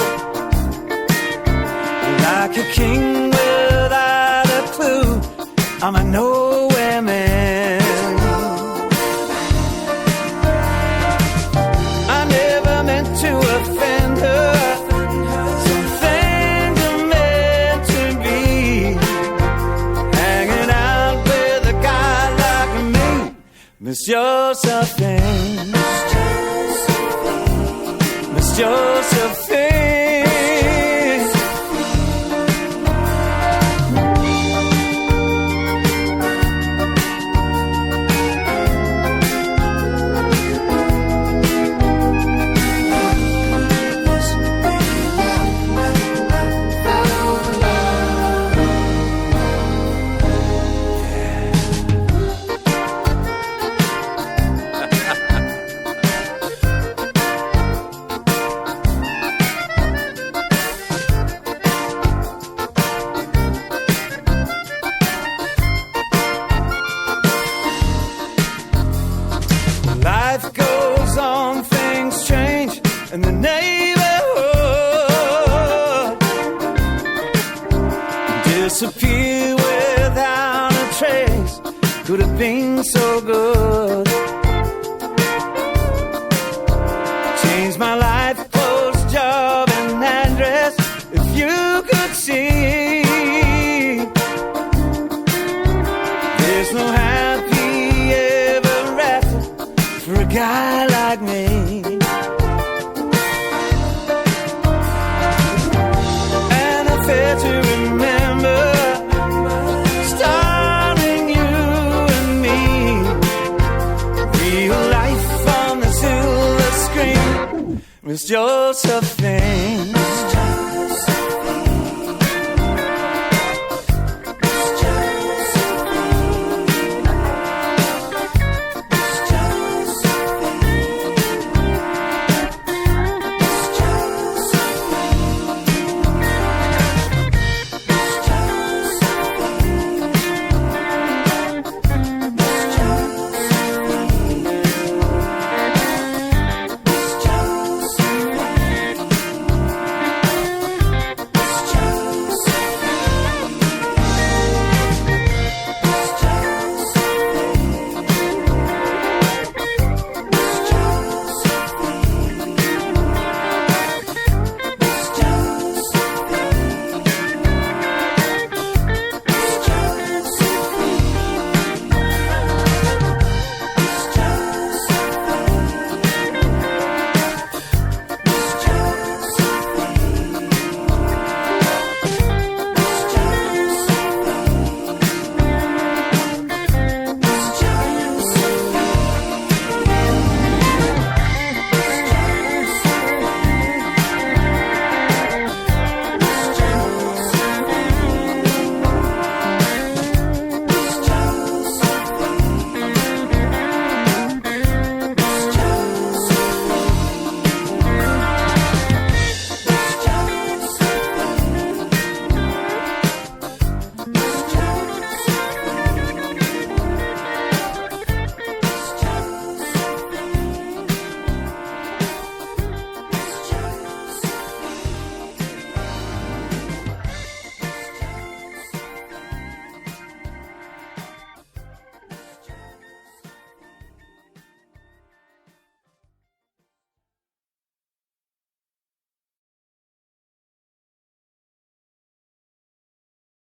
Speaker 2: Like a king without a clue, I'm a nowhere man. I never meant to offend her. Some things are meant to be. Hanging out with a guy like me. Miss Josephine. Miss Josephine. Life goes on, things change in the neighborhood. Disappear without a trace. Could have been so good. Changed my life, clothes, job, and address. If you could see, there's no happy ever after for a guy like me. And I fail to remember starring you and me. Real life on the silver screen. Miss Josephine.